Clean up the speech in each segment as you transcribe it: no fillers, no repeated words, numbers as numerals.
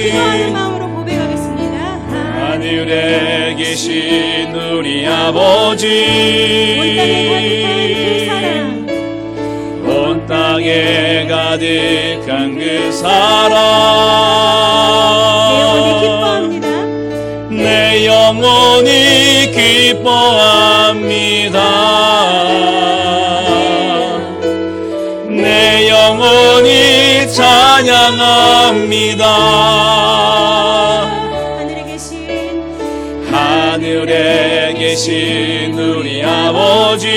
기도하는 마음으로 고백하겠습니다. 하늘에 계신 우리 아버지, 온 땅에 가득한 그 사랑, 내 영혼이 기뻐합니다. 내 영혼이 찬양합니다. 하늘에 계신 우리 아버지,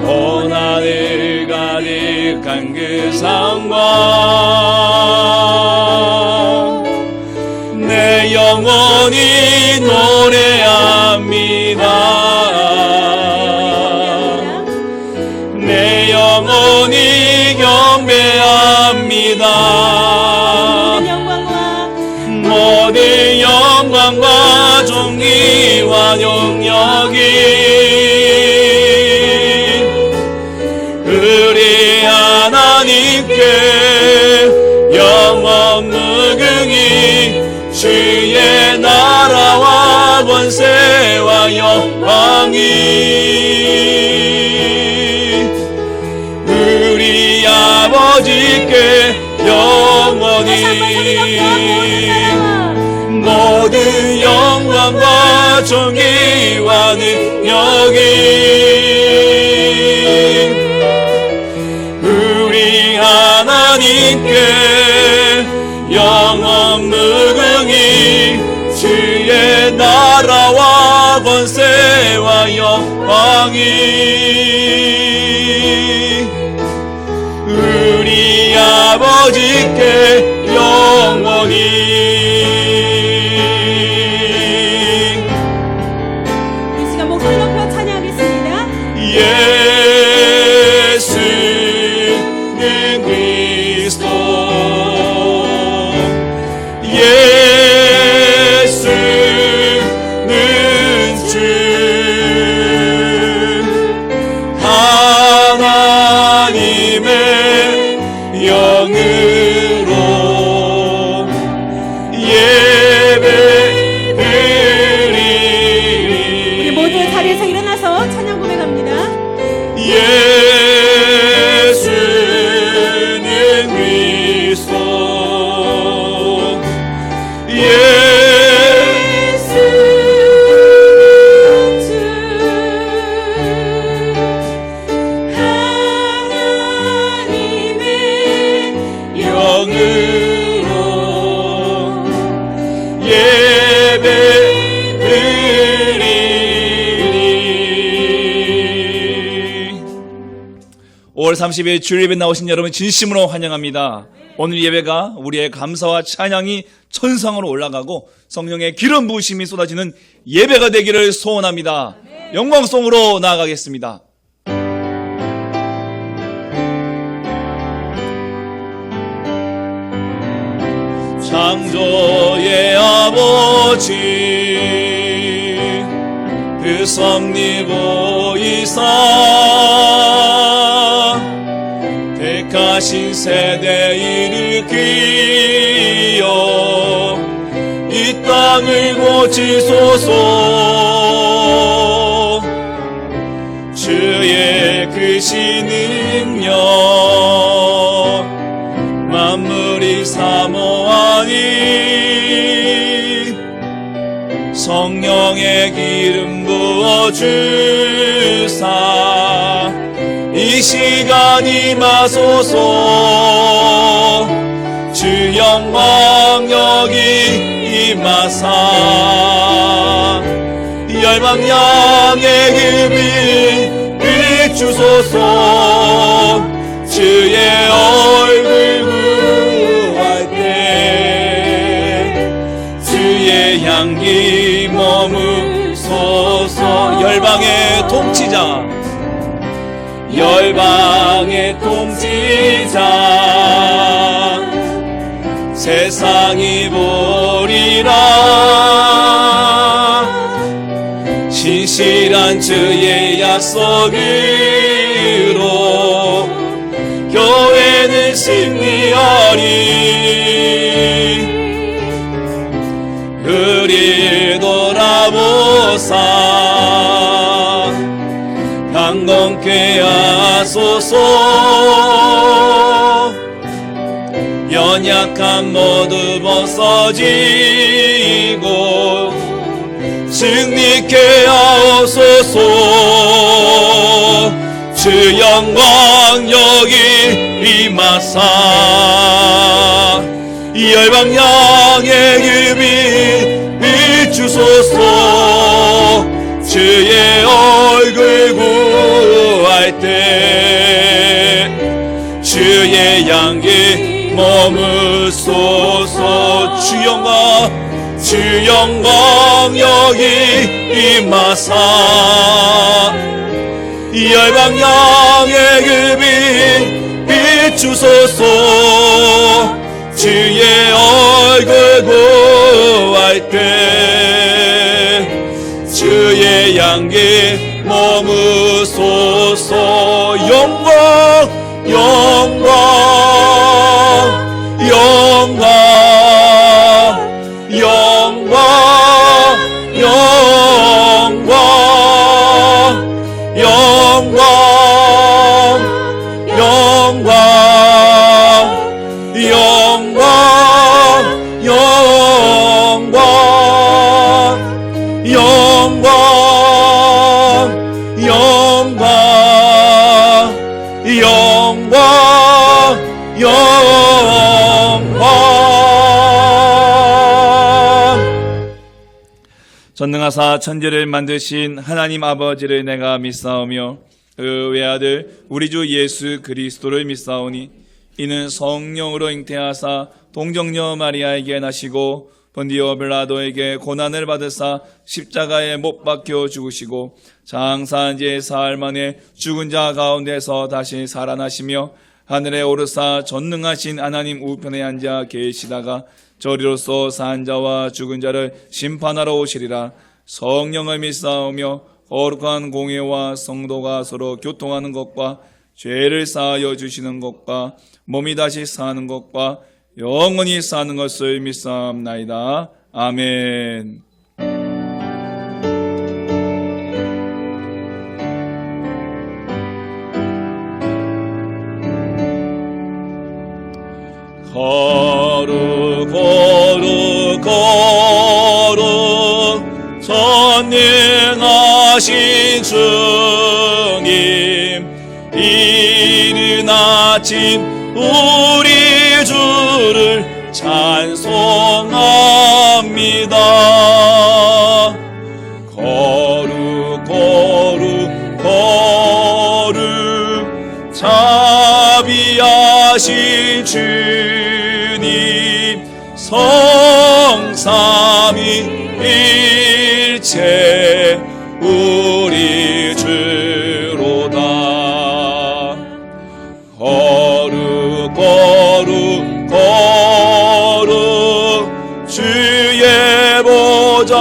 온 하늘 가득한 그 상과 내 영혼이 노래합니다. 내 영혼이 경배합니다. 모든 영광과 존귀와 영역이 우리 하나님께 영원 무궁히 주의 나라와 권세와 영광이 우리 아버지께 영원히 모든 영광과 존귀와 능력이 우리 하나님께 영원 무궁히 주의 나라와 권세와 영광이 우리 아버지께 영원히. 예수는 그리스도, 예수는 주, 하나님의 영으로 예배드리리. 우리 모두 자리에서 일어나서 찬양 고백합니다. 예수는 그리스도, 예수는 주, 하나님의 영으로 예배드리리. 5월 30일 주일 예배 나오신 여러분 진심으로 환영합니다. 오늘 예배가 우리의 감사와 찬양이 천상으로 올라가고 성령의 기름 부으심이 쏟아지는 예배가 되기를 소원합니다. 영광송으로 나아가겠습니다. 창조의 아버지, 그 섭리 보이사 택하신 세대 일으키어 이 땅을 고치소서. 주의 크신 능력 만물이 사모하니 성령의 기름 부어주사 이 시간 임하소서. 주 영광 여기 임하사 열방 양의 금을 비추소서. 주의 얼굴 구할 때 주의 향기 머무소서. 열방의 통치자, 열방의 통치자, 세상이 보리라. 신실한 주의 약속으로 교회는 승리하리라. 그리 돌아보사 강건케 하소서. 연약함 모두 벗어지고 승리케 하옵소서. 주 영광 여기 임하사 열방향의 길빛 비추소서. 주의 얼굴 구할 때 주의 향기 머무소서. 주 영광 여기 임하사 열방향의 길빛 비추소서. 주의 얼굴 구할 때 주의 향기 머무소서. 영광 영광 영광 영광 영광 영광 영광 영광 영광 영광 영광 영광 영광. 전능하사 천지를 만드신 하나님 아버지를 내가 믿사오며 그 외아들 우리 주 예수 그리스도를 믿사오니 이는 성령으로 잉태하사 동정녀 마리아에게 나시고 본디오 빌라도에게 고난을 받으사 십자가에 못 박혀 죽으시고 장사한 지 사흘 만에 죽은 자 가운데서 다시 살아나시며 하늘에 오르사 전능하신 하나님 우편에 앉아 계시다가 저리로서 산 자와 죽은 자를 심판하러 오시리라. 성령을 믿사오며 거룩한 공회와 성도가 서로 교통하는 것과 죄를 사하여 주시는 것과 몸이 다시 사는 것과 영원히 사는 것을 믿사옵나이다. 아멘. 거룩 거룩 거룩 전능하신 주님 이른 아침 우리 주를 찬송합니다. 거룩 거룩 거룩 자비하신 주님 성삼위일체 우리 주로다. 거룩 거룩 거룩 주의 보좌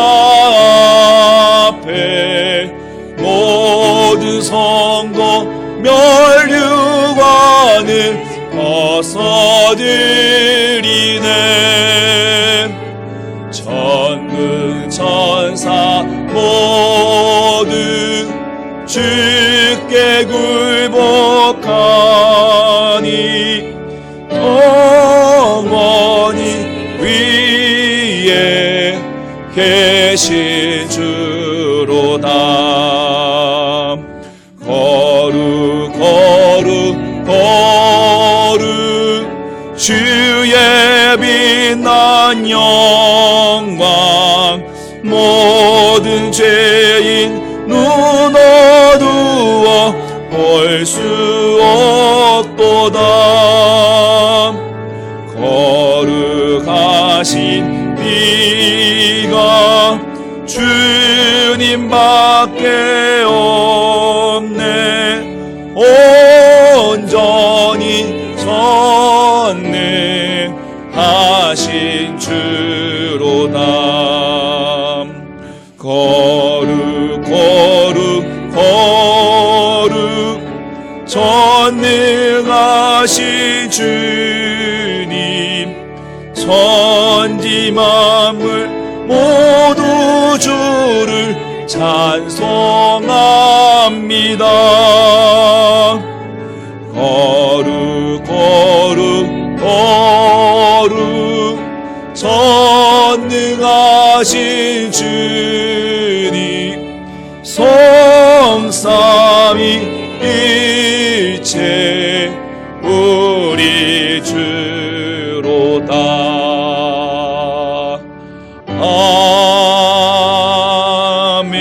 앞에 모든 성도 멸류관을 벗어드리네. 천군 천사 모두 주께 굴복하니 영원히 위에 계신 주로다. 거룩 거룩 거룩 주의 빛난 영광 모든 죄인 눈 어두워 볼 수 없도다. 거룩하신 비가 주님밖에 없네. 온전히 전능하신 주로다. 거룩 거룩 거룩 전능하신 주님 천지 만물 모두 주를 찬송합니다. 거룩 거룩 거룩 전능하신 주님, 성삼위일체 우리 주로다. 아멘.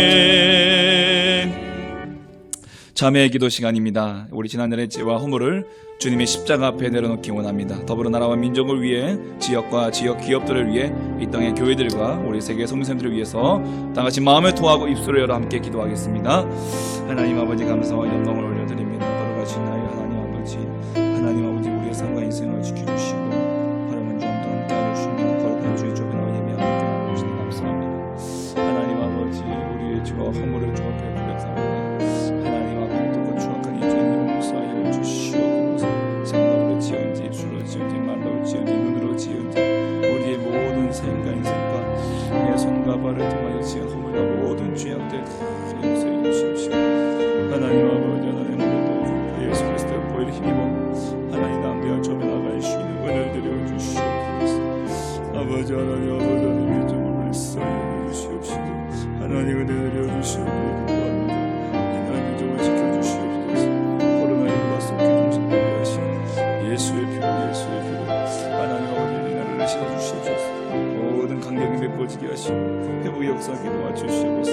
자매의 기도 시간입니다. 우리 지난날의 죄와 허물을 주님의 십자가 앞에 내려놓기 원합니다. 더불어 나라와 민족을 위해, 지역과 지역 기업들을 위해, 이 땅의 교회들과 우리 세계 성도님들을 위해서 다 같이 마음을 통하고 입술을 열어 함께 기도하겠습니다. 하나님 아버지, 감사와 영광을 올려드립니다. 거룩하신 나의 하나님 아버지, 하나님 아버지, 우리의 삶과 인생을 지켜주시고 바람은 점도 함께 하시며 거룩한 주의 조변하고 예배하고 주시니 감사합니다. 하나님 아버지, 우리의 죄와 허물을 주 앞에 고백합니다. 하나님 아버지, 또 추악한 이 죄를 용서하여 주시옵소서. 생각으로 지은지, 입술로 지은지, 말로 지은지, 눈으로 지은지, 우리의 모든 생각 인생과 내 손과 발을 통하여 지은 허물과 모든 죄악들 용서해 주시옵시고, 하나님 아버지, 하나님 오늘도 예수 그리스도의 보혈 힘입어 하나님 남대와 조변하갈 수 있는 은혜를 드려 주시옵소서. 아버지, 하나님 아버지, 좀 불쌍히 주시옵시고, 하나님 은혜 드려 주시옵소서. 민족을 지켜주시옵소서. 코로나19가 속히 중심되게 하시고 예수의 피로 하나님 아버지, 이 나라를 씻어주시옵소서. 모든 강력이 메꿔지게 하시고 회복의 역사하게 도와주시옵소서.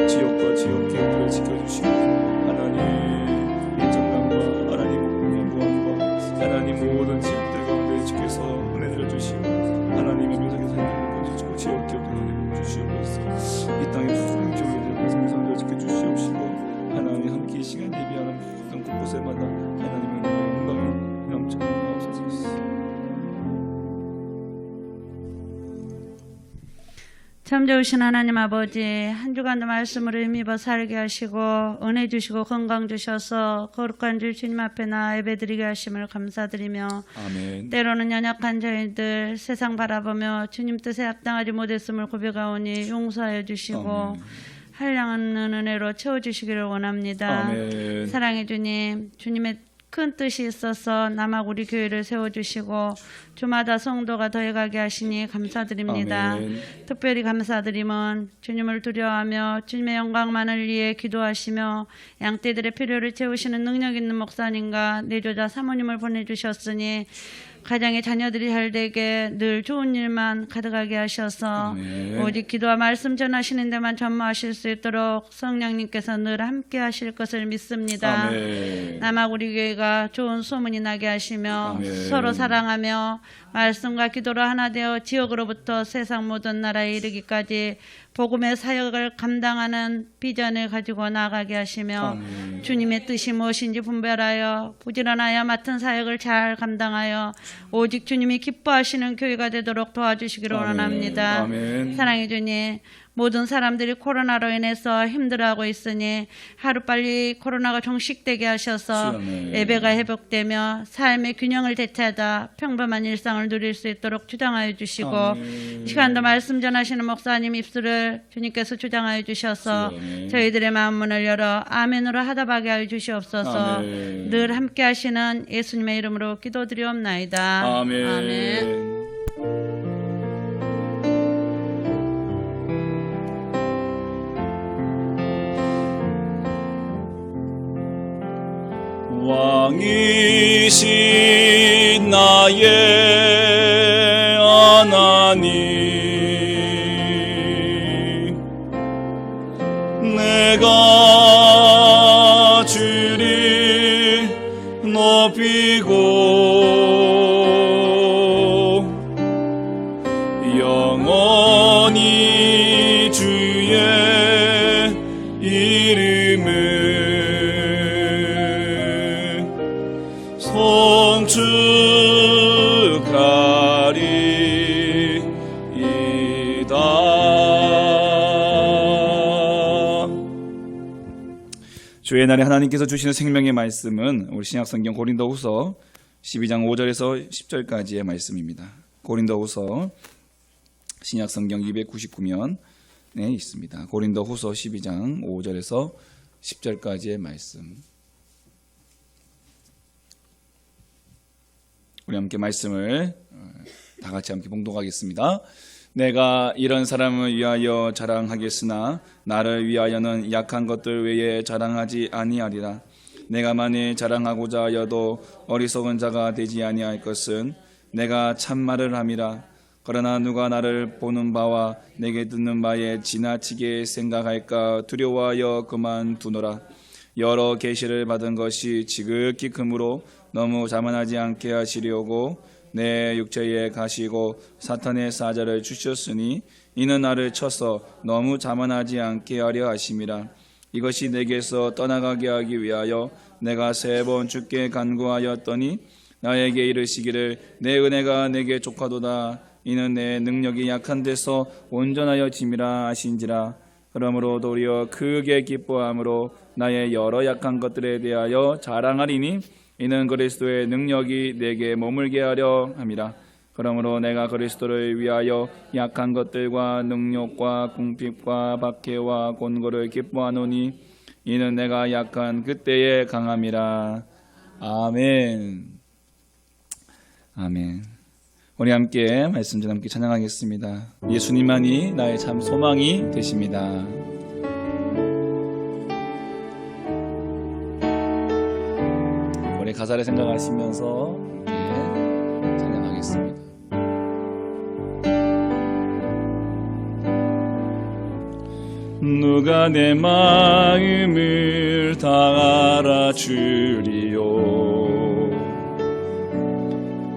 지역과 지역 기업들을 지켜주시고 하나님 인정감과 하나님 공부함과 하나님 모든 지역들 가운데 지켜서 은혜 드려주시고 하나님의 명성의 삶을 메꿔주시고 지역 기업들을 주시옵소서. 이 땅의 수많은 교회들 성도를 지켜주시옵시고 하나님 함께 이 시간 예비하는 모든 곳곳에마다 하나님의 영광이 넘쳐나게 하옵소서. 참 좋으신 하나님 아버지, 한 주간도 말씀으로 힘입어 살게 하시고 은혜 주시고 건강 주셔서 거룩한 주 주님 앞에 나 예배드리게 하심을 감사드리며, 아멘. 때로는 연약한 저희들 세상 바라보며 주님 뜻에 합당하지 못했음을 고백하오니 용서하여 주시고 아멘. 한량한 은혜로 채워주시기를 원합니다. 아멘. 사랑의 주님, 주님의 큰 뜻이 있어서 남학 우리 교회를 세워주시고 주마다 성도가 더해가게 하시니 감사드립니다. 아멘. 특별히 감사드림은 주님을 두려워하며 주님의 영광만을 위해 기도하시며 양떼들의 필요를 채우시는 능력 있는 목사님과 내조자 사모님을 보내주셨으니 가정의 자녀들이 잘되게 늘 좋은 일만 가득하게 하셔서 아멘. 오직 기도와 말씀 전하시는 데만 전무하실 수 있도록 성령님께서 늘 함께 하실 것을 믿습니다. 아멘. 남학 우리 교회가 좋은 소문이 나게 하시며 아멘. 서로 사랑하며 말씀과 기도로 하나 되어 지역으로부터 세상 모든 나라에 이르기까지 복음의 사역을 감당하는 비전을 가지고 나아가게 하시며 아멘. 주님의 뜻이 무엇인지 분별하여 부지런하여 맡은 사역을 잘 감당하여 오직 주님이 기뻐하시는 교회가 되도록 도와주시기를 아멘. 원합니다. 아멘. 사랑의 주님, 모든 사람들이 코로나로 인해서 힘들어하고 있으니 하루빨리 코로나가 종식되게 하셔서 아멘. 예배가 회복되며 삶의 균형을 되찾아 평범한 일상을 누릴 수 있도록 주장하여 주시고 아멘. 시간도 말씀 전하시는 목사님 입술을 주님께서 주장하여 주셔서 아멘. 저희들의 마음 문을 열어 아멘으로 하답하게 하여 주시옵소서. 아멘. 늘 함께 하시는 예수님의 이름으로 기도드리옵나이다. 아멘. 아멘. 왕이신 나의 하나님, 내가 주를 높이고 영원히 주의 이름을 송축하리이다. 주의 날에 하나님께서 주시는 생명의 말씀은 우리 신약성경 고린도후서 12장 5절에서 10절까지의 말씀입니다. 고린도후서 신약성경 299면에 있습니다. 고린도후서 12장 5절에서 10절까지의 말씀. 우리 함께 말씀을 다 같이 함께 봉독하겠습니다. 내가 이런 사람을 위하여 자랑하겠으나 나를 위하여는 약한 것들 외에 자랑하지 아니하리라. 내가 만일 자랑하고자 하여도 어리석은 자가 되지 아니할 것은 내가 참말을 함이라. 그러나 누가 나를 보는 바와 내게 듣는 바에 지나치게 생각할까 두려워하여 그만두노라. 여러 계시를 받은 것이 지극히 크므로 너무 자만하지 않게 하시려고 내 육체에 가시고 사탄의 사자를 주셨으니 이는 나를 쳐서 너무 자만하지 않게 하려 하심이라. 이것이 내게서 떠나가게 하기 위하여 내가 3번 주께 간구하였더니 나에게 이르시기를 내 은혜가 내게 족하도다. 이는 내 능력이 약한 데서 온전하여 짐이라 하신지라. 그러므로 도리어 크게 기뻐함으로 나의 여러 약한 것들에 대하여 자랑하리니 이는 그리스도의 능력이 내게 머물게 하려 함이라. 그러므로 내가 그리스도를 위하여 약한 것들과 능욕과 궁핍과 박해와 곤고를 기뻐하노니 이는 내가 약한 그때에 강함이라. 아멘. 아멘. 우리 함께 말씀 전 함께 찬양하겠습니다. 예수님만이 나의 참 소망이 되십니다. 우리 가사를 생각하시면서 함께 찬양하겠습니다. 누가 내 마음을 다 알아주리요.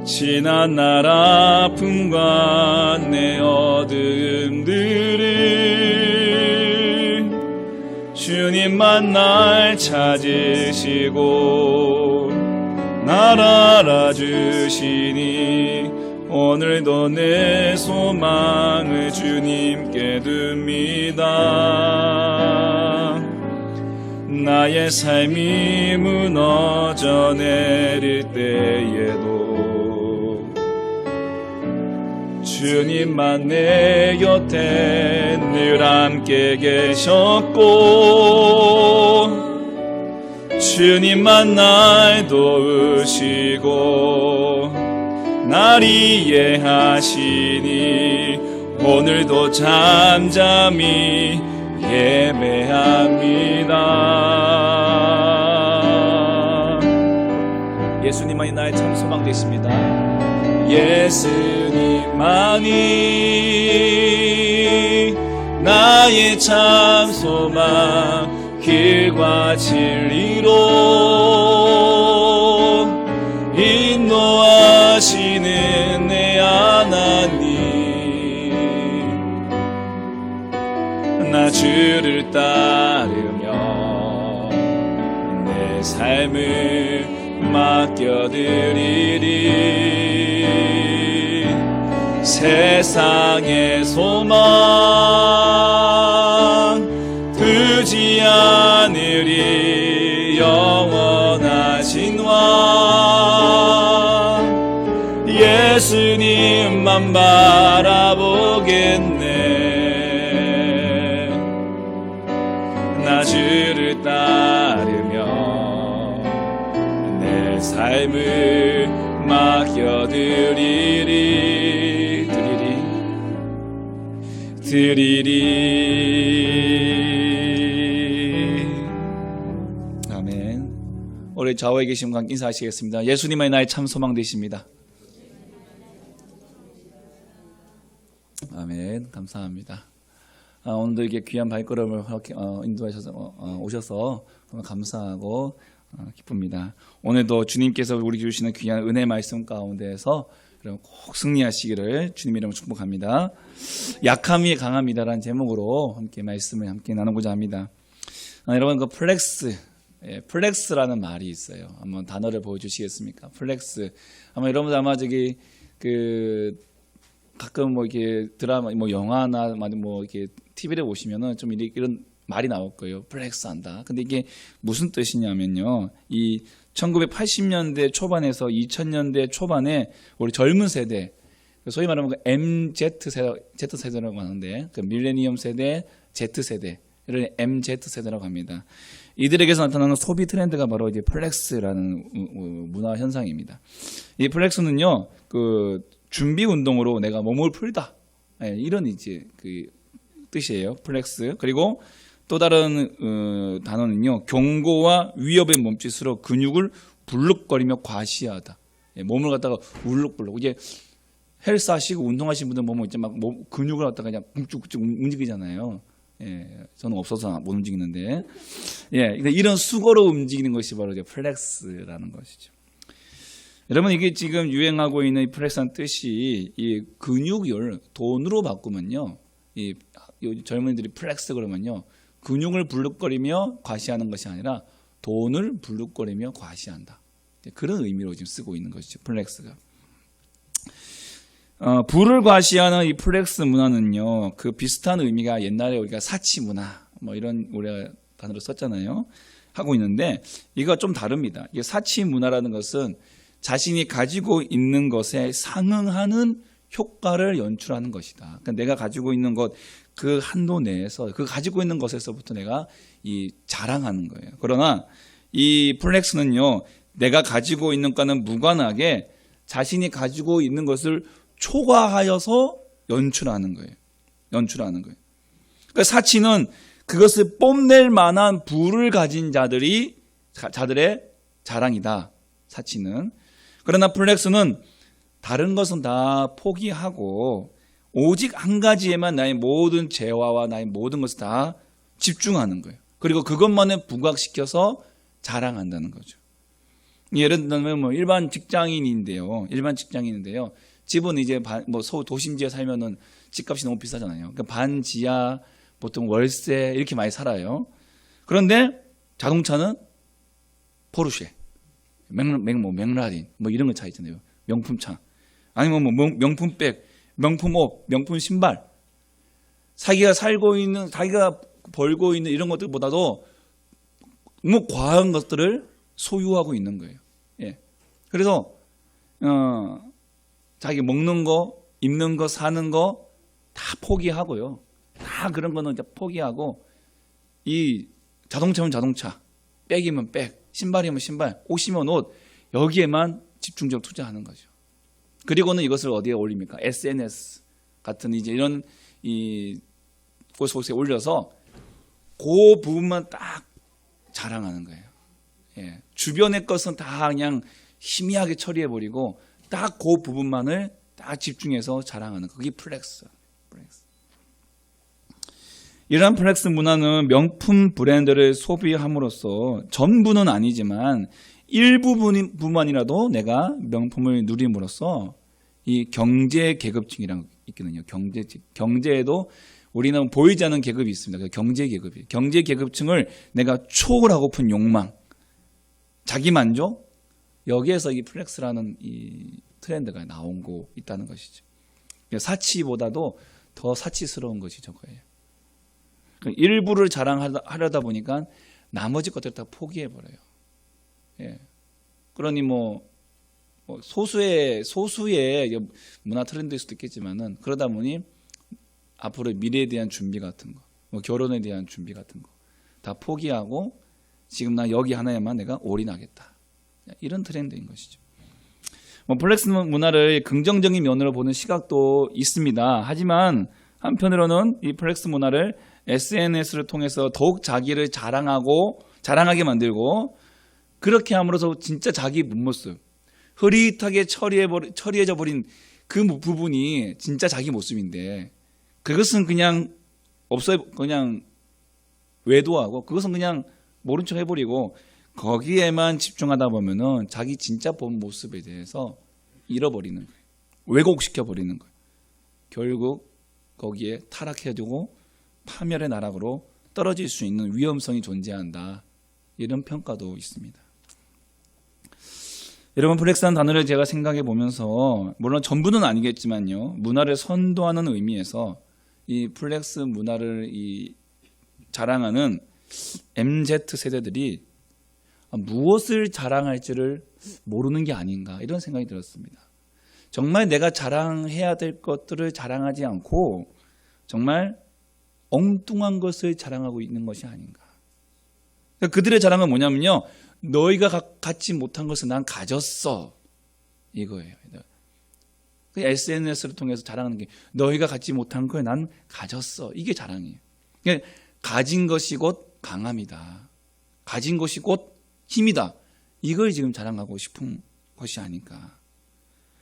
지난 날 아픔과 내 어둠들을 주님만 날 찾으시고 날 알아주시니 오늘도 내 소망을 주님께 둡니다. 나의 삶이 무너져 내릴 때에도 주님만 내 곁에 늘 함께 계셨고 주님만 날 도우시고 날 이해하시니 오늘도 잠잠히 예배합니다. 예수님만이 나의 참 소망 되십니다. 예수님만이 나의 참 소망 길과 진리로 인도하시는 내 하나님 나 주를 따르며 내 삶을 맡겨드리리. 세상의 소망 두지 않으리. 영원하신 왕 예수님만 바라보겠네. 나 주를 따르며 내 삶을 맡겨드리리. 아멘. 우리 좌우에 계신 분 인사하시겠습니다. 예수님만이 나의 참 소망 되십니다. 아멘. 감사합니다. 오늘도 이렇게 귀한 발걸음을 인도하셔서 오셔서 감사하고 기쁩니다. 오늘도 주님께서 우리 주시는 귀한 은혜 말씀 가운데에서 여러분 꼭 승리하시기를 주님 이름으로 축복합니다. 약함이 강함이다라는 제목으로 함께 말씀을 함께 나누고자 합니다. 여러분 그 플렉스라는 말이 있어요. 한번 단어를 보여주시겠습니까? 플렉스. 아마 여러분들 아마 저기 그 가끔 뭐 이렇게 드라마, 뭐 영화나 뭐 이렇게 TV를 보시면은 좀 이런 말이 나올 거예요. 플렉스한다. 근데 이게 무슨 뜻이냐면요. 이 1980년대 초반에서 2000년대 초반에 우리 젊은 세대, 소위 말하면 그 MZ세대라고 하는데 그 밀레니엄 세대, Z세대 이런 MZ세대라고 합니다. 이들에게서 나타나는 소비 트렌드가 바로 이제 플렉스라는 문화 현상입니다. 이 플렉스는요, 그 준비 운동으로 내가 몸을 풀다, 이런 이제 그 뜻이에요. 플렉스. 그리고 또 다른 단어는요, 경고와 위협의 몸짓으로 근육을 불룩거리며 과시하다. 몸을 갖다가 울룩불룩. 이제 헬스 하시고 운동하시는 분들 보면 이제 막 근육을 갖다가 그냥 뭉쭉뭉쭉 움직이잖아요. 저는 없어서 못 움직이는데, 그러니까 이런 수고로 움직이는 것이 바로 이제 플렉스라는 것이죠. 여러분, 이게 지금 유행하고 있는 이 플렉스한 뜻이 이 근육을 돈으로 바꾸면요, 이 젊은이들이 플렉스 그러면요, 근육을 불룩거리며 과시하는 것이 아니라 돈을 불룩거리며 과시한다. 그런 의미로 지금 쓰고 있는 것이죠, 플렉스가. 부를 과시하는 이 플렉스 문화는요, 그 비슷한 의미가 옛날에 우리가 사치 문화, 뭐 이런 우리가 단어를 썼잖아요. 하고 있는데, 이거 좀 다릅니다. 이게 사치 문화라는 것은 자신이 가지고 있는 것에 상응하는 효과를 연출하는 것이다. 그러니까 내가 가지고 있는 것, 그 한도 내에서, 그 가지고 있는 것에서부터 내가 이 자랑하는 거예요. 그러나 이 플렉스는요, 내가 가지고 있는 것과는 무관하게 자신이 가지고 있는 것을 초과하여서 연출하는 거예요. 연출하는 거예요. 그러니까 사치는 그것을 뽐낼 만한 부를 가진 자들의 자랑이다. 사치는. 그러나 플렉스는 다른 것은 다 포기하고 오직 한 가지에만 나의 모든 재화와 나의 모든 것을 다 집중하는 거예요. 그리고 그것만을 부각시켜서 자랑한다는 거죠. 예를 들면 뭐 일반 직장인인데요. 집은 이제 뭐 도심지에 살면은 집값이 너무 비싸잖아요. 그러니까 반지하, 보통 월세 이렇게 많이 살아요. 그런데 자동차는 포르쉐, 맥라린 뭐 이런 거 차 있잖아요. 명품차. 아니면 뭐 명품백, 명품 옷, 명품 신발. 자기가 벌고 있는 이런 것들보다도 너무 과한 것들을 소유하고 있는 거예요. 그래서 자기 먹는 거, 입는 거, 사는 거 다 포기하고요. 다 그런 거는 이제 포기하고 이 자동차면 자동차, 백이면 백, 신발이면 신발, 옷이면 옷 여기에만 집중적으로 투자하는 거죠. 그리고는 이것을 어디에 올립니까? SNS 같은 이제 이런 이 곳에 올려서 그 부분만 딱 자랑하는 거예요. 주변의 것은 다 그냥 희미하게 처리해버리고 딱 그 부분만을 딱 집중해서 자랑하는 거. 그게 플렉스. 이러한 플렉스 문화는 명품 브랜드를 소비함으로써 전부는 아니지만 일부분만이라도 내가 명품을 누림으로써 이 경제 계급층이라는 게 있거든요. 경제에도 우리는 보이지 않는 계급이 있습니다. 경제 계급이. 경제 계급층을 내가 초월하고픈 욕망, 자기 만족, 여기에서 이 플렉스라는 이 트렌드가 나온 거 있다는 것이죠. 사치보다도 더 사치스러운 것이 저거예요. 일부를 자랑하려다 보니까 나머지 것들을 다 포기해버려요. 그러니 뭐 소수의 문화 트렌드일 수도 있겠지만은 그러다 보니 앞으로 미래에 대한 준비 같은 거, 뭐 결혼에 대한 준비 같은 거 다 포기하고 지금 나 여기 하나에만 내가 올인하겠다. 이런 트렌드인 것이죠. 뭐 플렉스 문화를 긍정적인 면으로 보는 시각도 있습니다. 하지만 한편으로는 이 플렉스 문화를 SNS를 통해서 더욱 자기를 자랑하게 만들고 그렇게 함으로써 진짜 자기 본모습, 흐릿하게 처리해져 버린 그 부분이 진짜 자기 모습인데 그것은 그냥 그냥 외도하고 그것은 그냥 모른 척 해버리고 거기에만 집중하다 보면은 자기 진짜 본 모습에 대해서 잃어버리는 거예요. 왜곡시켜 버리는 거예요. 결국 거기에 타락해두고 파멸의 나락으로 떨어질 수 있는 위험성이 존재한다. 이런 평가도 있습니다. 여러분, 플렉스한 단어를 제가 생각해 보면서 물론 전부는 아니겠지만요. 문화를 선도하는 의미에서 이 플렉스 문화를 자랑하는 MZ 세대들이 무엇을 자랑할지를 모르는 게 아닌가 이런 생각이 들었습니다. 정말 내가 자랑해야 될 것들을 자랑하지 않고 정말 엉뚱한 것을 자랑하고 있는 것이 아닌가. 그러니까 그들의 자랑은 뭐냐면요, 너희가 갖지 못한 것을 난 가졌어, 이거예요. SNS를 통해서 자랑하는 게 너희가 갖지 못한 걸 난 가졌어, 이게 자랑이에요. 그러니까 가진 것이 곧 강함이다, 가진 것이 곧 힘이다, 이걸 지금 자랑하고 싶은 것이 아닐까.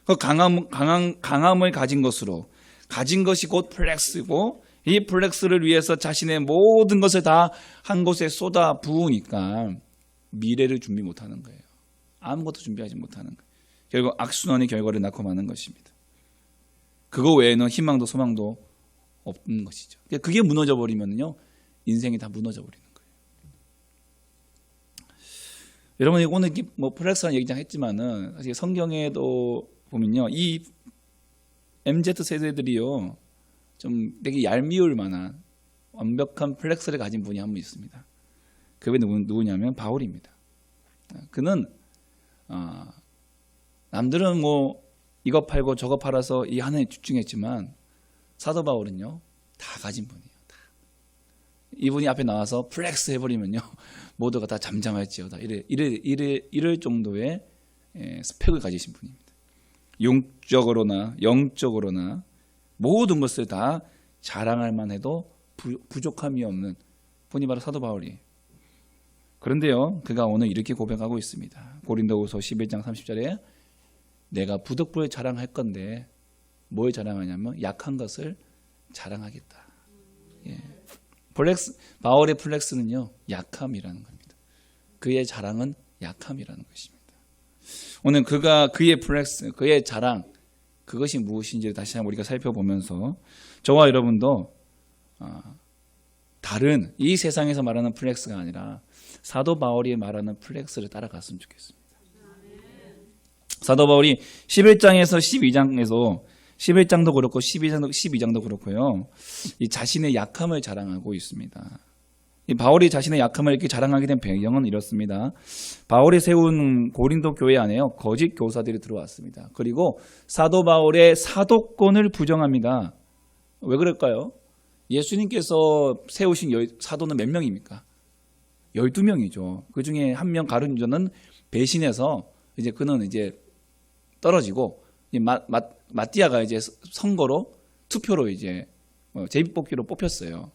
그 강함을 가진 것으로, 가진 것이 곧 플렉스고, 이 플렉스를 위해서 자신의 모든 것을 다 한 곳에 쏟아 부으니까 미래를 준비 못하는 거예요. 아무것도 준비하지 못하는 거예요. 결국 악순환의 결과를 낳고 마는 것입니다. 그거 외에는 희망도 소망도 없는 것이죠. 그게 무너져 버리면요, 인생이 다 무너져 버리는 거예요. 여러분, 오늘 뭐 플렉스라는 얘기 했지만은 사실 성경에도 보면요, 이 MZ 세대들이요, 좀 되게 얄미울 만한 완벽한 플렉스를 가진 분이 한 분 있습니다. 그분이 누구냐면 바울입니다. 그는 남들은 뭐 이거 팔고 저거 팔아서 이 하나에 집중했지만 사도 바울은요, 다 가진 분이에요. 다. 이분이 앞에 나와서 플렉스 해버리면요, 모두가 다 잠잠할지어다, 이럴 정도의 스펙을 가지신 분입니다. 용적으로나 영적으로나 모든 것을 다 자랑할 만해도 부족함이 없는 분이 바로 사도 바울이에요. 그런데요, 그가 오늘 이렇게 고백하고 있습니다. 고린도후서 11장 30절에 내가 부득불 자랑할 건데 뭘 자랑하냐면 약한 것을 자랑하겠다. 예. 바울의 플렉스는요, 약함이라는 겁니다. 그의 자랑은 약함이라는 것입니다. 오늘 그의 플렉스, 그의 자랑, 그것이 무엇인지 다시 한번 우리가 살펴보면서 저와 여러분도 다른 이 세상에서 말하는 플렉스가 아니라 사도 바울이 말하는 플렉스를 따라갔으면 좋겠습니다. 사도 바울이 11장에서 12장에서 11장도 그렇고 12장도 그렇고요, 이 자신의 약함을 자랑하고 있습니다. 이 바울이 자신의 약함을 이렇게 자랑하게 된 배경은 이렇습니다. 바울이 세운 고린도 교회 안에요, 거짓 교사들이 들어왔습니다. 그리고 사도 바울의 사도권을 부정합니다. 왜 그럴까요? 예수님께서 세우신 사도는 몇 명입니까? 12명이죠. 그 중에 한 명 가룟 유다는 배신해서 이제 그는 이제 떨어지고, 마띠아가 이제 선거로 투표로 이제 제비뽑기로 뽑혔어요.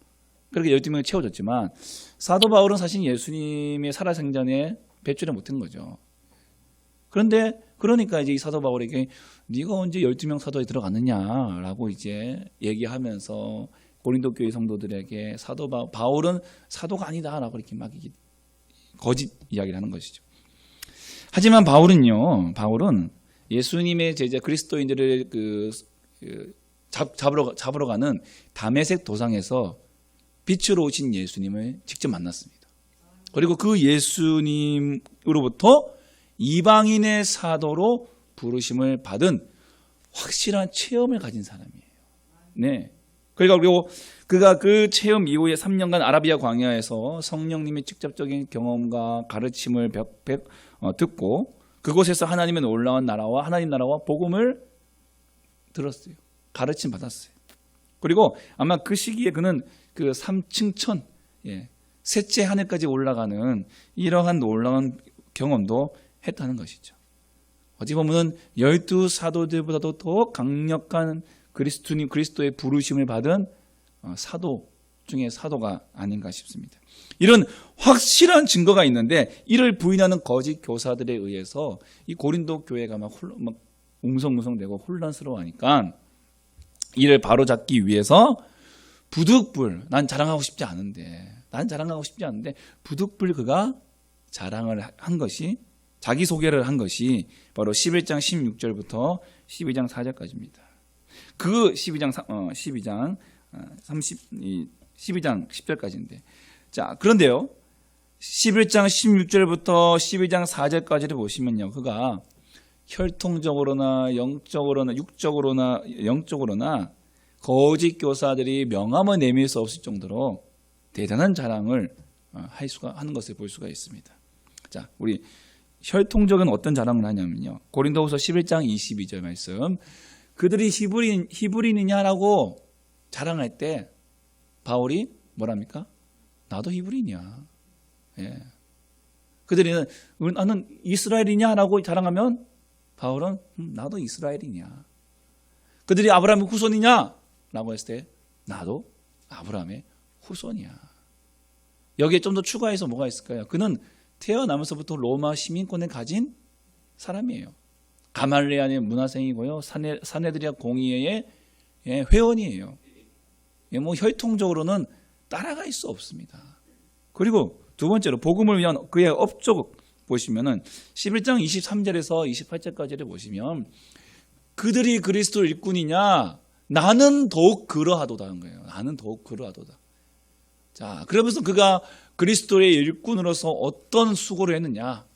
그렇게 12명이 채워졌지만 사도 바울은 사실 예수님의 살아생전에 배출을 못한 거죠. 그런데 그러니까 이제 이 사도 바울에게 네가 언제 12명 사도에 들어갔느냐라고 이제 얘기하면서 고린도 교회 성도들에게 바울은 사도가 아니다라고 이렇게 막 거짓 이야기를 하는 것이죠. 하지만 바울은 예수님의 제자 그리스도인들을 잡으러 가는 다메섹 도상에서 빛으로 오신 예수님을 직접 만났습니다. 그리고 그 예수님으로부터 이방인의 사도로 부르심을 받은 확실한 체험을 가진 사람이에요. 네. 그리고 그가 그 체험 이후에 3년간 아라비아 광야에서 성령님의 직접적인 경험과 가르침을 듣고 그곳에서 하나님의 놀라운 나라와 하나님 나라와 복음을 들었어요. 가르침 받았어요. 그리고 아마 그 시기에 그는 그 3층 천, 셋째 하늘까지 올라가는 이러한 놀라운 경험도 했다는 것이죠. 어찌 보면 12사도들보다도 더 강력한 그리스도의 부르심을 받은 사도 중에 사도가 아닌가 싶습니다. 이런 확실한 증거가 있는데 이를 부인하는 거짓 교사들에 의해서 이 고린도 교회가 막 웅성웅성되고 혼란스러워하니까 이를 바로잡기 위해서 부득불, 난 자랑하고 싶지 않은데 부득불 그가 자랑을 한 것이, 자기소개를 한 것이 바로 11장 16절부터 12장 4절까지입니다. 그 12장 10절까지인데, 자, 그런데요, 11장 16절부터 12장 4절까지를 보시면요, 그가 혈통적으로나 영적으로나 영적으로나 거짓 교사들이 명함을 내밀 수 없을 정도로 대단한 자랑을 하는 것을 볼 수가 있습니다. 자, 우리 혈통적인 어떤 자랑을 하냐면요. 고린도후서 11장 22절 말씀. 그들이 히브리인이냐라고 자랑할 때 바울이 뭐랍니까? 나도 히브리인이야. 예. 그들이 나는 이스라엘이냐라고 자랑하면 바울은 나도 이스라엘이냐. 그들이 아브라함의 후손이냐라고 했을 때 나도 아브라함의 후손이야. 여기에 좀 더 추가해서 뭐가 있을까요? 그는 태어나면서부터 로마 시민권을 가진 사람이에요. 가말리안의 문화생이고요. 사네드리아 공의회의 회원이에요. 뭐 혈통적으로는 따라갈 수 없습니다. 그리고 두 번째로 복음을 위한 그의 업적 보시면은 11장 23절에서 28절까지를 보시면 그들이 그리스도 일꾼이냐? 나는 더욱 그러하도다 하는 거예요. 나는 더욱 그러하도다. 자, 그러면서 그가 그리스도의 일꾼으로서 어떤 수고를 했느냐?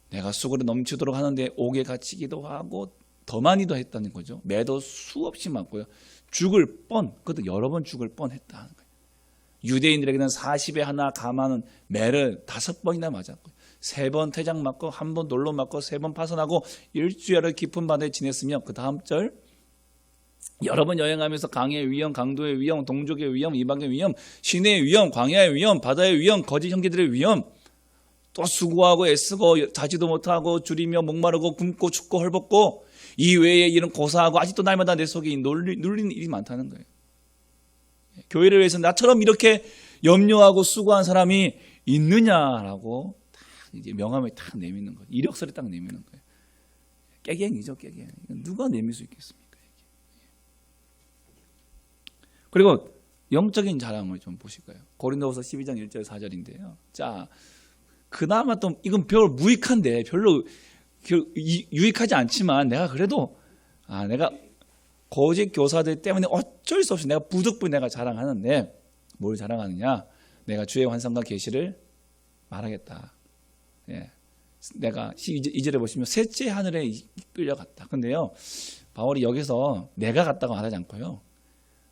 내가 수고를 넘치도록 하는데 옥에 갇히기도 하고 더 많이도 했다는 거죠. 매도 수없이 맞고요. 죽을 뻔, 그것도 여러 번 죽을 뻔했다 하는 거예요. 유대인들에게는 40에 하나 감하는 매를 5번이나 맞았고 3번 태장 맞고 1번 돌로 맞고 3번 파선하고 일주일을 깊은 바다에 지냈으며 그 다음 절 여러 번 여행하면서 강의 위험, 강도의 위험, 동족의 위험, 이방의 위험, 시내의 위험, 광야의 위험, 바다의 위험, 거짓 형제들의 위험 또 수고하고 애쓰고 자지도 못하고 줄이며 목마르고 굶고 춥고 헐벗고 이 외에 이런 고사하고 아직도 날마다 내 속에 눌리는 일이 많다는 거예요. 교회를 위해서 나처럼 이렇게 염려하고 수고한 사람이 있느냐라고 딱 이제 명함을 딱 내미는 거예요. 이력서를 딱 내미는 거예요. 깨갱이죠, 깨갱. 누가 내밀 수 있겠습니까? 그리고 영적인 자랑을 좀 보실까요? 고린도후서 12장 1절 4절인데요. 자, 그나마 또 이건 별 무익한데 별로 유익하지 않지만 내가 그래도 내가 거짓 교사들 때문에 어쩔 수 없이 내가 부득불 내가 자랑하는데 뭘 자랑하느냐? 내가 주의 환상과 계시를 말하겠다. 예. 내가 2절에 보시면 셋째 하늘에 끌려갔다. 근데요, 바울이 여기서 내가 갔다고 말하지 않고요.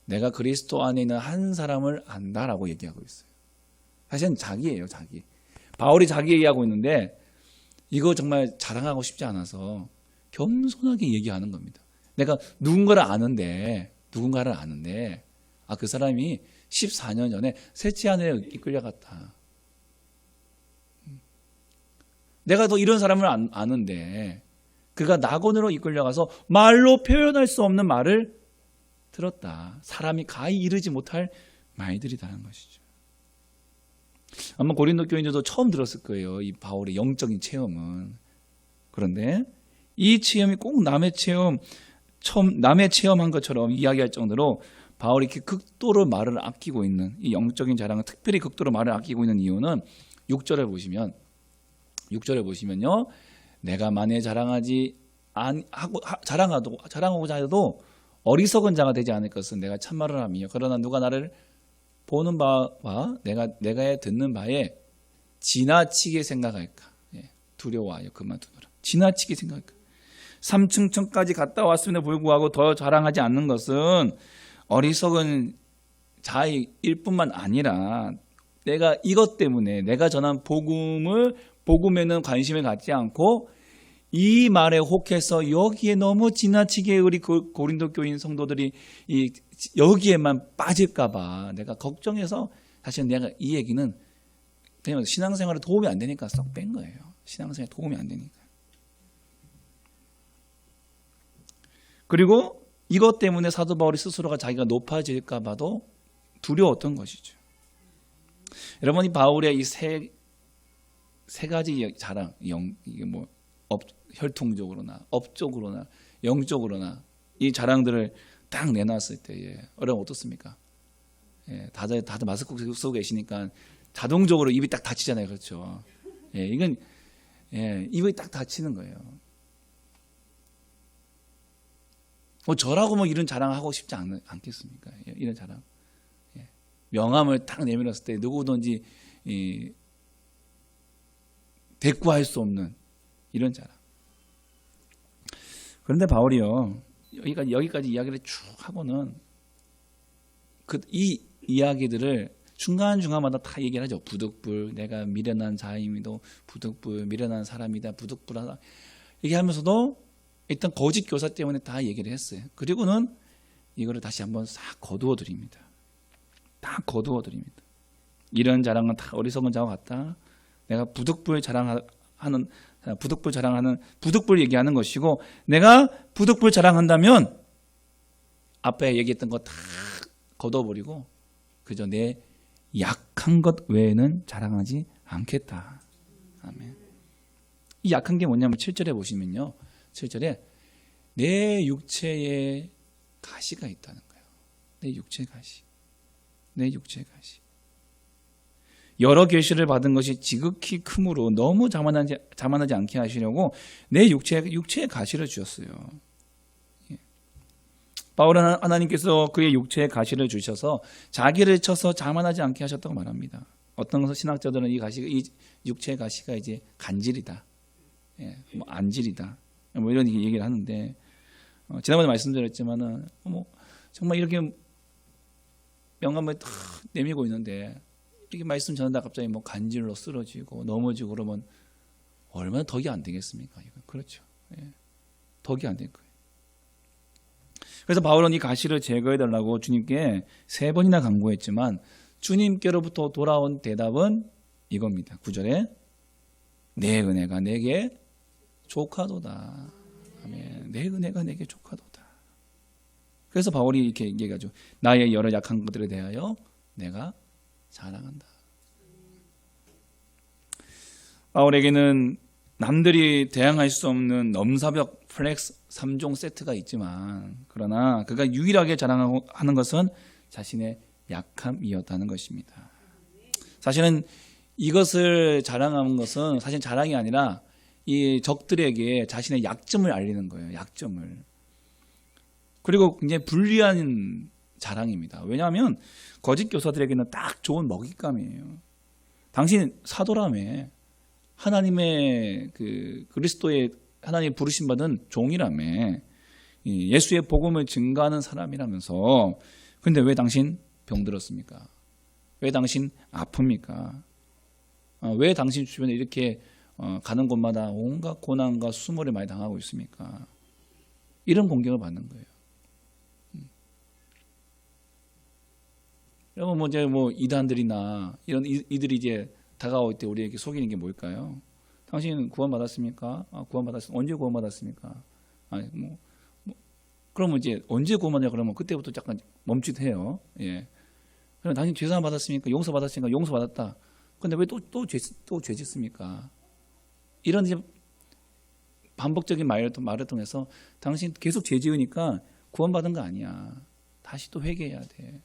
내가 그리스도 안에 있는 한 사람을 안다라고 얘기하고 있어요. 사실은 자기예요, 자기. 바울이 자기 얘기하고 있는데 이거 정말 자랑하고 싶지 않아서 겸손하게 얘기하는 겁니다. 내가 누군가를 아는데 그 사람이 14년 전에 셋째 하늘에 이끌려갔다. 내가 더 이런 사람을 아는데 그가 낙원으로 이끌려가서 말로 표현할 수 없는 말을 들었다. 사람이 가히 이르지 못할 말들이라는 것이죠. 아마 고린도 교인들도 처음 들었을 거예요. 이 바울의 영적인 체험은. 그런데 이 체험이 꼭 남의 체험한 것처럼 이야기할 정도로 바울이 이렇게 극도로 말을 아끼고 있는 이 영적인 자랑은 특별히 극도로 말을 아끼고 있는 이유는 6절에 보시면요. 내가 만에 자랑하고자 해도 어리석은 자가 되지 않을 것은 내가 참말을 하며 그러나 누가 나를 보는 바와 내가 듣는 바에 지나치게 생각할까? 두려워하여 그만두노라. 지나치게 생각할까? 3층천까지 갔다 왔음에도 불구하고 더 자랑하지 않는 것은 어리석은 자일 뿐만 아니라 내가 이것 때문에 내가 전한 복음에는 관심을 갖지 않고 이 말에 혹해서 여기에 너무 지나치게 우리 고린도 교인 성도들이 여기에만 빠질까봐 내가 걱정해서 사실 내가 이 얘기는 그냥 신앙생활에 도움이 안 되니까 썩 뺀 거예요. 신앙생활에 도움이 안 되니까. 그리고 이것 때문에 사도 바울이 스스로가 자기가 높아질까 봐도 두려웠던 것이죠. 여러분, 이 바울의 이 세 가지 자랑, 이게 뭐 혈통적으로나 업적으로나 영적으로나 이 자랑들을 딱 내놨을 때에 여러분 어떻습니까? 다들 마스크 쓰고 계시니까 자동적으로 입이 딱 닫히잖아요, 그렇죠? 이건 입이 딱 닫히는 거예요. 저라고 이런 자랑하고 싶지 않겠습니까? 이런 자랑. 명함을 딱 내밀었을 때 누구든지 대꾸할 수 없는 이런 자랑. 그런데 바울이요, 여기까지 이야기를 쭉 하고는 이 이야기들을 중간중간마다 다 얘기를 하죠. 부득불, 내가 미련한 자임이도 부득불, 미련한 사람이다, 부득불하다. 얘기하면서도 일단 거짓 교사 때문에 다 얘기를 했어요. 그리고는 이거를 다시 한번 싹 거두어 드립니다. 다 거두어 드립니다. 이런 자랑은 다 어리석은 자와 같다. 내가 부득불 자랑하는 부득불 얘기하는 것이고, 내가 부득불 자랑한다면 앞에 얘기했던 거 다 걷어버리고 그저 내 약한 것 외에는 자랑하지 않겠다. 아멘. 이 약한 게 뭐냐면 7절에 보시면요, 7절에 내 육체에 가시가 있다는 거예요. 내 육체 가시. 내 육체 가시. 여러 계시를 받은 것이 지극히 크므로 너무 자만하지 않게 하시려고 내 육체에 가시를 주셨어요. 바울은 하나님께서 그의 육체에 가시를 주셔서 자기를 쳐서 자만하지 않게 하셨다고 말합니다. 어떤 신학자들은 이 육체의 가시가 이제 간질이다, 뭐 안질이다, 뭐 이런 얘기를 하는데, 지난번에 말씀드렸지만은 정말 이렇게 명함을 탁 내밀고 있는데 이렇게 말씀 전하다가 갑자기 뭐 간질로 쓰러지고 넘어지고 그러면 얼마나 덕이 안 되겠습니까? 이거 그렇죠. 덕이 안 될 거예요. 그래서 바울은 이 가시를 제거해달라고 주님께 3번이나 간구했지만 주님께로부터 돌아온 대답은 이겁니다. 9절에 내 은혜가 내게 족하도다. 아멘. 내 은혜가 내게 족하도다. 그래서 바울이 이렇게 얘기하죠. 나의 여러 약한 것들에 대하여 내가 자랑한다. 바울에게는 남들이 대항할 수 없는 넘사벽 플렉스 3종 세트가 있지만, 그러나 그가 유일하게 자랑하는 것은 자신의 약함이었다는 것입니다. 사실은 이것을 자랑하는 것은 사실 자랑이 아니라 이 적들에게 자신의 약점을 알리는 거예요. 약점을. 그리고 굉장히 불리한 자랑입니다. 왜냐하면 거짓 교사들에게는 딱 좋은 먹잇감이에요. 당신 사도라며, 하나님의 그리스도의 하나님 부르심 받은 종이라며, 예수의 복음을 증거하는 사람이라면서, 근데 왜 당신 병들었습니까? 왜 당신 아픕니까? 왜 당신 주변에 이렇게 가는 곳마다 온갖 고난과 수모를 많이 당하고 있습니까? 이런 공격을 받는 거예요. 여러분 뭐 이단들이나 이런 이들이 이제 다가올 때 우리에게 속이는 게 뭘까요? 당신 구원받았습니까? 언제 구원받았습니까? 그러면 이제 언제 구원받냐 그러면 그때부터 잠깐 멈칫해요. 그럼 당신 죄사함 받았습니까? 용서 받았습니까? 용서 받았다. 근데 왜 또 죄 짓습니까? 이런 이제 반복적인 말을 통해서 당신 계속 죄 지으니까 구원받은 거 아니야. 다시 또 회개해야 돼.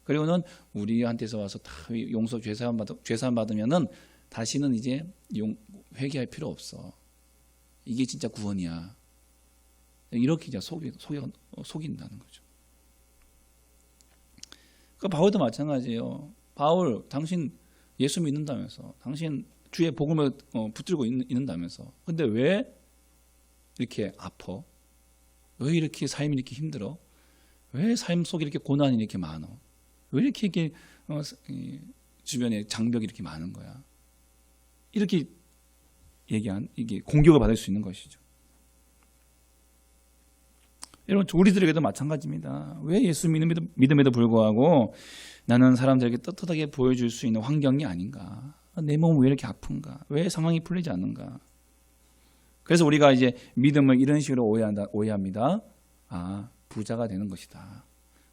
그리고는 우리한테서 와서 다 용서 죄사함 받으면은 다시는 이제 회개할 필요 없어. 이게 진짜 구원이야. 이렇게 이제 속인다는 거죠. 그 바울도 마찬가지예요. 바울, 당신 예수 믿는다면서, 당신 주의 복음을 붙들고 있는다면서. 근데 왜 이렇게 아파? 왜 이렇게 삶이 이렇게 힘들어? 왜 삶 속에 이렇게 고난이 이렇게 많아? 왜 이렇게 주변에 장벽이 이렇게 많은 거야? 이렇게 이게 공격을 받을 수 있는 것이죠. 여러분, 우리들에게도 마찬가지입니다. 왜 예수 믿음에도 불구하고 나는 사람들에게 떳떳하게 보여줄 수 있는 환경이 아닌가? 내 몸은 왜 이렇게 아픈가? 왜 상황이 풀리지 않는가? 그래서 우리가 이제 믿음을 이런 식으로 오해합니다. 부자가 되는 것이다.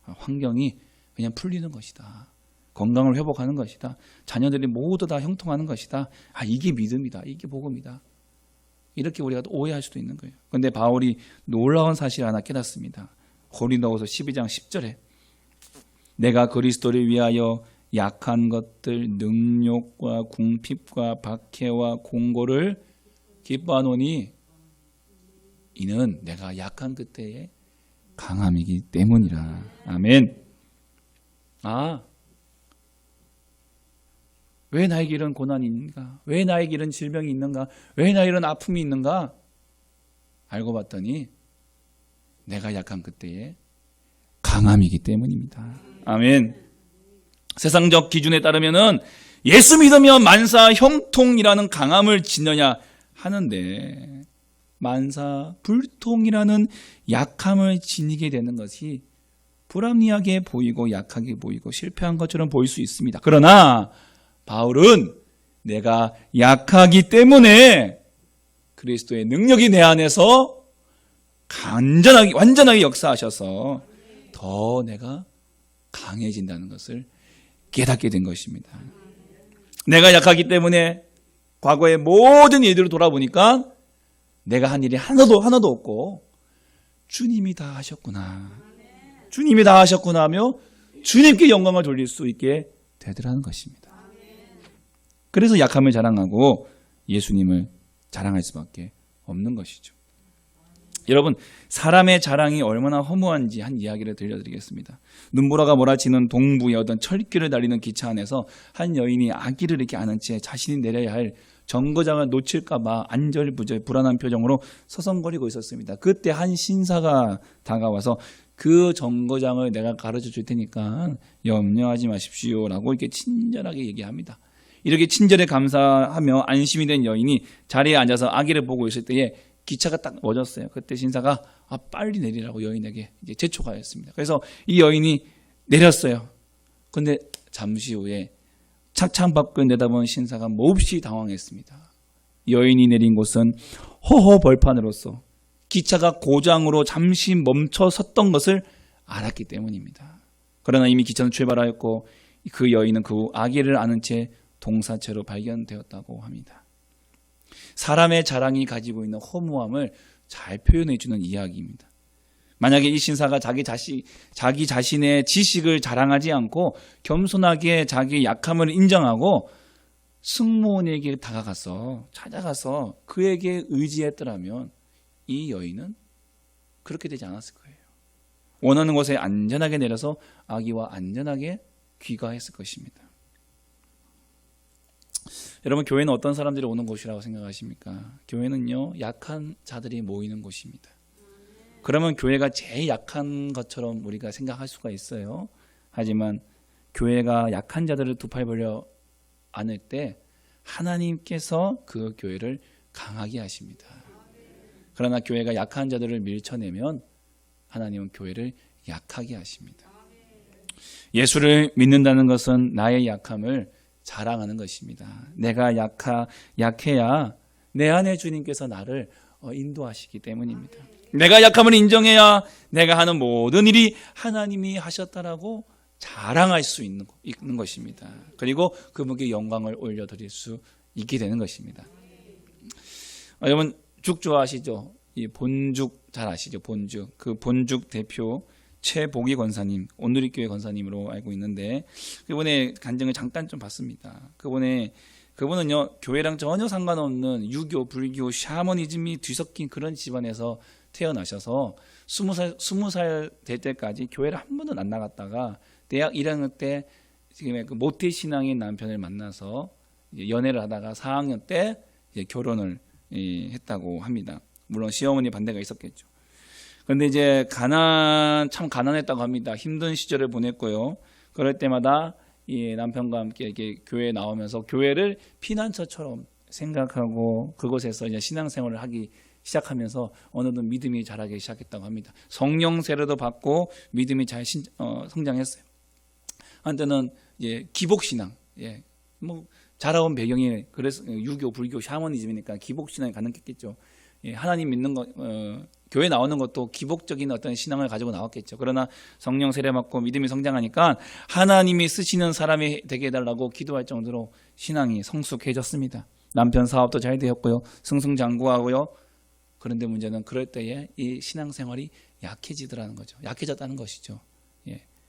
환경이 그냥 풀리는 것이다. 건강을 회복하는 것이다. 자녀들이 모두 다 형통하는 것이다. 이게 믿음이다. 이게 복음이다. 이렇게 우리가 또 오해할 수도 있는 거예요. 그런데 바울이 놀라운 사실을 하나 깨닫습니다. 고린도후서 12장 10절에 내가 그리스도를 위하여 약한 것들, 능욕과 궁핍과 박해와 공고를 기뻐하노니 이는 내가 약한 그때의 강함이기 때문이라. 아멘. 왜 나에게 이런 고난이 있는가? 왜 나에게 이런 질병이 있는가? 왜 나에게 이런 아픔이 있는가? 알고 봤더니 내가 약한 그때의 강함이기 때문입니다. 아멘. 세상적 기준에 따르면은 예수 믿으면 만사 형통이라는 강함을 지느냐 하는데 만사 불통이라는 약함을 지니게 되는 것이 불합리하게 보이고 약하게 보이고 실패한 것처럼 보일 수 있습니다. 그러나 바울은 내가 약하기 때문에 그리스도의 능력이 내 안에서 완전하게 역사하셔서 더 내가 강해진다는 것을 깨닫게 된 것입니다. 내가 약하기 때문에 과거의 모든 일들을 돌아보니까 내가 한 일이 하나도 없고 주님이 다 하셨구나. 주님이 다 하셨구나 하며 주님께 영광을 돌릴 수 있게 되더라는 것입니다. 그래서 약함을 자랑하고 예수님을 자랑할 수밖에 없는 것이죠. 여러분, 사람의 자랑이 얼마나 허무한지 한 이야기를 들려드리겠습니다. 눈보라가 몰아치는 동부의 어떤 철길을 달리는 기차 안에서 한 여인이 아기를 이렇게 안은 채 자신이 내려야 할 정거장을 놓칠까봐 안절부절 불안한 표정으로 서성거리고 있었습니다. 그때 한 신사가 다가와서 그 정거장을 내가 가르쳐 줄 테니까 염려하지 마십시오 라고 이렇게 친절하게 얘기합니다. 이렇게 친절에 감사하며 안심이 된 여인이 자리에 앉아서 아기를 보고 있을 때에 기차가 딱 멎었어요. 그때 신사가 빨리 내리라고 여인에게 이제 재촉하였습니다. 그래서 이 여인이 내렸어요. 그런데 잠시 후에 착창 밖을 내다본 신사가 몹시 당황했습니다. 여인이 내린 곳은 허허 벌판으로서 기차가 고장으로 잠시 멈춰 섰던 것을 알았기 때문입니다. 그러나 이미 기차는 출발하였고 그 여인은 그 아기를 안은 채 동사체로 발견되었다고 합니다. 사람의 자랑이 가지고 있는 허무함을 잘 표현해 주는 이야기입니다. 만약에 이 신사가 자기 자신의 지식을 자랑하지 않고 겸손하게 자기의 약함을 인정하고 승무원에게 찾아가서 그에게 의지했더라면 이 여인은 그렇게 되지 않았을 거예요. 원하는 곳에 안전하게 내려서 아기와 안전하게 귀가했을 것입니다. 여러분, 교회는 어떤 사람들이 오는 곳이라고 생각하십니까? 교회는요, 약한 자들이 모이는 곳입니다. 그러면 교회가 제일 약한 것처럼 우리가 생각할 수가 있어요. 하지만 교회가 약한 자들을 두 팔 벌려 안을 때 하나님께서 그 교회를 강하게 하십니다. 그러나 교회가 약한 자들을 밀쳐내면 하나님은 교회를 약하게 하십니다. 예수를 믿는다는 것은 나의 약함을 자랑하는 것입니다. 내가 약해야 내 안에 주님께서 나를 인도하시기 때문입니다. 내가 약함을 인정해야 내가 하는 모든 일이 하나님이 하셨다라고 자랑할 수 있는 것입니다. 그리고 그분께 영광을 올려드릴 수 있게 되는 것입니다. 여러분, 죽 좋아하시죠? 이 본죽 잘 아시죠? 본죽. 그 본죽 대표 최복희 권사님, 온누리교회 권사님으로 알고 있는데 그분의 간증을 잠깐 좀 봤습니다. 그분은요, 교회랑 전혀 상관없는 유교, 불교, 샤머니즘이 뒤섞인 그런 집안에서 태어나셔서 20살 될 때까지 교회를 한 번도 안 나갔다가 대학 1학년 때 지금 그 모태 신앙인 남편을 만나서 연애를 하다가 4학년 때 결혼을 했다고 합니다. 물론 시어머니 반대가 있었겠죠. 그런데 이제 참 가난했다고 합니다. 힘든 시절을 보냈고요. 그럴 때마다 이 남편과 함께 이렇게 교회에 나오면서 교회를 피난처처럼 생각하고 그곳에서 이제 신앙생활을 하기 시작하면서 어느덧 믿음이 자라기 시작했다고 합니다. 성령 세례도 받고 믿음이 잘 성장했어요. 한때는 기복신앙, 자라온 배경이 그래서 유교, 불교, 샤머니즘이니까 기복신앙이 가능했겠죠. 하나님 믿는 것, 교회 나오는 것도 기복적인 어떤 신앙을 가지고 나왔겠죠. 그러나 성령 세례 받고 믿음이 성장하니까 하나님이 쓰시는 사람이 되게 해달라고 기도할 정도로 신앙이 성숙해졌습니다. 남편 사업도 잘 되었고요. 승승장구하고요. 그런데 문제는 그럴 때에 이 신앙생활이 약해졌다는 것이죠.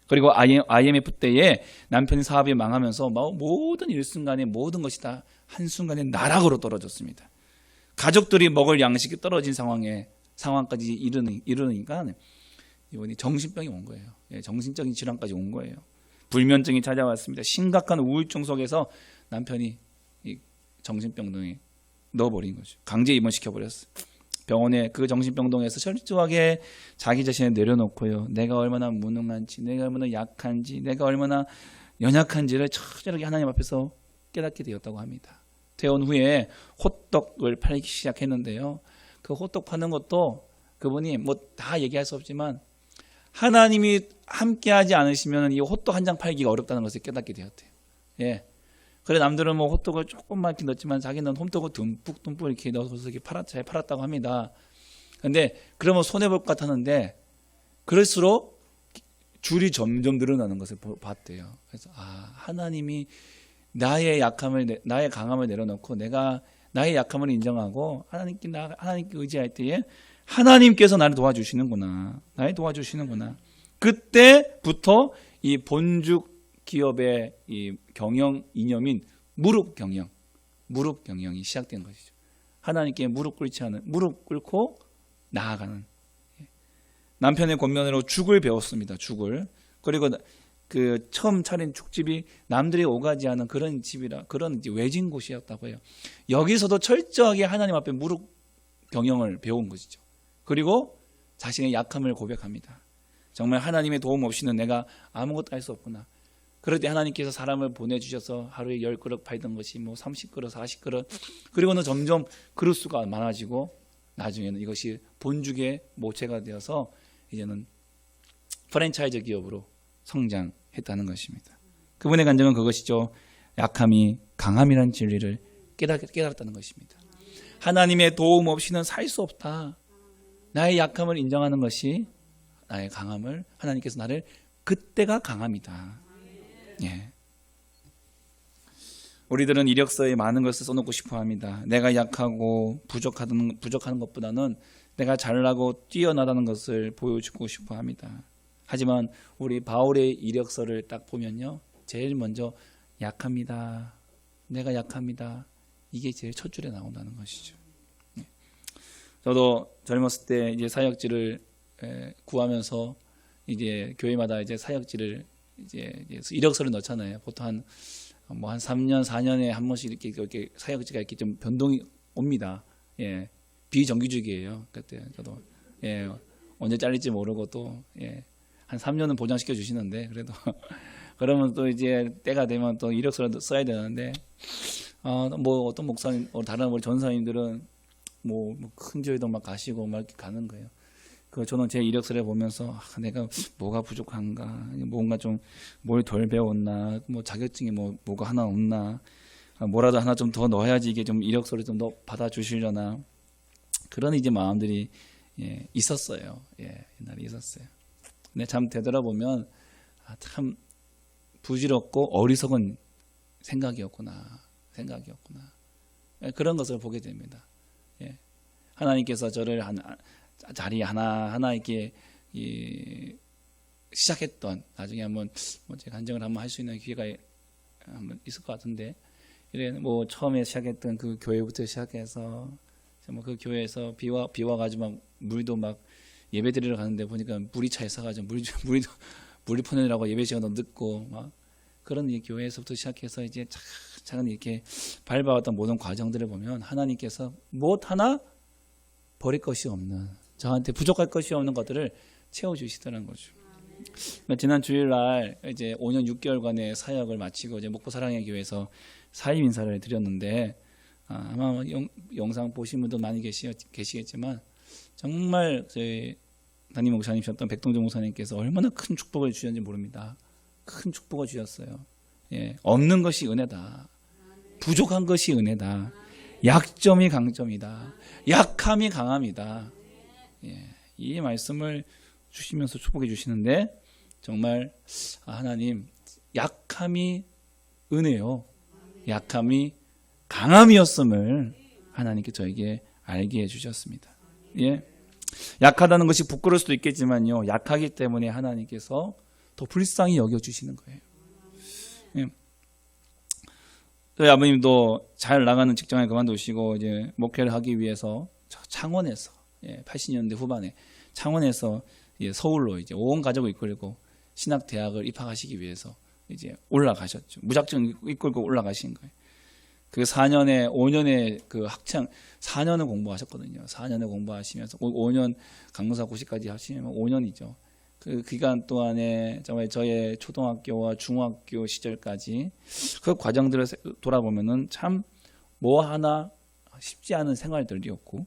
그리고 IMF 때에 남편이 사업이 망하면서 모든 일순간에 모든 것이 다 한순간에 나락으로 떨어졌습니다. 가족들이 먹을 양식이 떨어진 상황까지 이르니까 이번에 정신병이 온 거예요. 정신적인 질환까지 온 거예요. 불면증이 찾아왔습니다. 심각한 우울증 속에서 남편이 이 정신병동에 넣어버린 거죠. 강제 입원시켜버렸어요. 병원에 그 정신병동에서 철저하게 자기 자신을 내려놓고요. 내가 얼마나 무능한지, 내가 얼마나 약한지, 내가 얼마나 연약한지를 처절하게 하나님 앞에서 깨닫게 되었다고 합니다. 퇴원 후에 호떡을 팔기 시작했는데요. 그 호떡 파는 것도 그분이 뭐 다 얘기할 수 없지만 하나님이 함께하지 않으시면 이 호떡 한 장 팔기가 어렵다는 것을 깨닫게 되었대요. 예. 그래 남들은 뭐 호떡을 조금만 이렇게 넣었지만 자기는 호떡을 듬뿍 이렇게 넣어서 이렇게 잘 팔았다고 합니다. 근데 그러면 손해 볼 것 같았는데 그럴수록 줄이 점점 늘어나는 것을 봤대요. 그래서 하나님이 나의 강함을 내려놓고 내가 나의 약함을 인정하고 하나님께 의지할 때에 하나님께서 나를 도와주시는구나. 그때부터 이 본죽 기업의 이 경영 이념인 무릎 경영이 시작된 것이죠. 하나님께 무릎 꿇고 나아가는. 남편의 권면으로 죽을 배웠습니다. 죽을. 그리고 그 처음 차린 죽집이 남들이 오가지 않은 그런 집이라 그런 외진 곳이었다고 해요. 여기서도 철저하게 하나님 앞에 무릎 경영을 배운 것이죠. 그리고 자신의 약함을 고백합니다. 정말 하나님의 도움 없이는 내가 아무것도 할 수 없구나. 그럴 때 하나님께서 사람을 보내주셔서 하루에 10그릇 팔던 것이 뭐 30그릇, 40그릇, 그리고는 점점 그릇 수가 많아지고 나중에는 이것이 본죽의 모체가 되어서 이제는 프랜차이즈 기업으로 성장했다는 것입니다. 그분의 간증은 그것이죠. 약함이 강함이라는 진리를 깨달았다는 것입니다. 하나님의 도움 없이는 살 수 없다. 나의 약함을 인정하는 것이 나의 강함을 하나님께서 나를 그때가 강함이다. 예. 우리들은 이력서에 많은 것을 써놓고 싶어합니다. 내가 약하고 부족한 것보다는 내가 잘나고 뛰어나다는 것을 보여주고 싶어합니다. 하지만 우리 바울의 이력서를 딱 보면요, 제일 먼저 약합니다. 내가 약합니다. 이게 제일 첫 줄에 나온다는 것이죠. 저도 젊었을 때 이제 사역지를 구하면서 이제 교회마다 이제 사역지를 이제 이력서를 넣잖아요. 보통 한 3년, 4년에 한 번씩 이렇게 사역지가 이렇게 좀 변동이 옵니다. 예. 비정규직이에요. 그때 저도 언제 잘릴지 모르고 또 한 3년은 보장시켜 주시는데 그래도 그러면 또 이제 때가 되면 또 이력서를 써야 되는데 뭐 어떤 목사님, 다른 우리 전사님들은 뭐 큰 교회도 막 가시고 막 이렇게 가는 거예요. 저는 제 이력서를 보면서 내가 뭐가 부족한가, 뭔가 좀 뭘 덜 배웠나, 뭐 자격증이 뭐가 하나 없나, 뭐라도 하나 좀 더 넣어야지 이게 좀 이력서를 좀 더 받아주시려나, 그런 이제 마음들이 있었어요. 옛날에 있었어요. 근데 참 되돌아보면 참 부질없고 어리석은 생각이었구나. 그런 것을 보게 됩니다. 하나님께서 저를 자리 하나 이렇게 시작했던, 나중에 한번 제 간증을 한번 할 수 있는 기회가 한번 있을 것 같은데, 이래 뭐 처음에 시작했던 그 교회부터 시작해서 그 교회에서 비와 가지고 막 물도 막 예배 드리러 가는데 보니까 물이 차 있어가지고 물이 퍼내느라고 예배 시간도 늦고 막 그런 교회에서부터 시작해서 이제 차근차근 이렇게 밟아왔던 모든 과정들을 보면 하나님께서 무엇 하나 버릴 것이 없는, 저한테 부족할 것이 없는 것들을 채워주시더라는 거죠. 지난 주일날 이제 5년 6개월간의 사역을 마치고 이제 목포 사랑의 교회에서 사임 인사를 드렸는데, 아마 영상 보신 분도 많이 계시겠지만 정말 저희 담임 목사님이셨던 백동정 목사님께서 얼마나 큰 축복을 주셨는지 모릅니다. 큰 축복을 주셨어요. 없는 것이 은혜다. 부족한 것이 은혜다. 약점이 강점이다. 약함이 강함이다. 이 말씀을 주시면서 축복해 주시는데, 정말 하나님, 약함이 은혜요, 약함이 강함이었음을 하나님께 저에게 알게 해주셨습니다. 약하다는 것이 부끄러울 수도 있겠지만요, 약하기 때문에 하나님께서 더 불쌍히 여겨주시는 거예요. 저희 아버님도 잘 나가는 직장을 그만두시고 이제 목회를 하기 위해서 창원에서 80년대 후반에 창원에서 서울로 이제 온 가족을 이끌고 신학대학을 입학하시기 위해서 이제 올라가셨죠. 무작정 이끌고 올라가신 거예요. 그 4년에 5년의 그 학창 4년을 공부하셨거든요. 4년을 공부하시면서 5년 강사 고시까지 하시면 5년이죠. 그 기간 동안에 정말 저의 초등학교와 중학교 시절까지 그 과정들을 돌아보면은 참 뭐 하나 쉽지 않은 생활들이었고,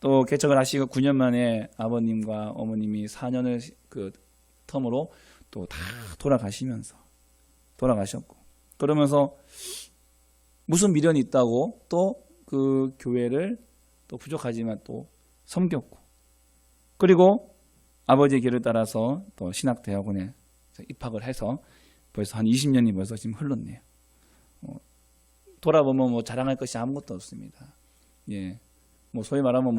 또 개척을 하시고 9년 만에 아버님과 어머님이 4년을 그 텀으로 또 다 돌아가셨고, 그러면서 무슨 미련이 있다고 또 그 교회를 또 부족하지만 또 섬겼고, 그리고 아버지의 길을 따라서 또 신학대학원에 입학을 해서 벌써 한 20년이 벌써 지금 흘렀네요. 돌아보면 뭐 자랑할 것이 아무것도 없습니다. 예, 뭐 소위 말하면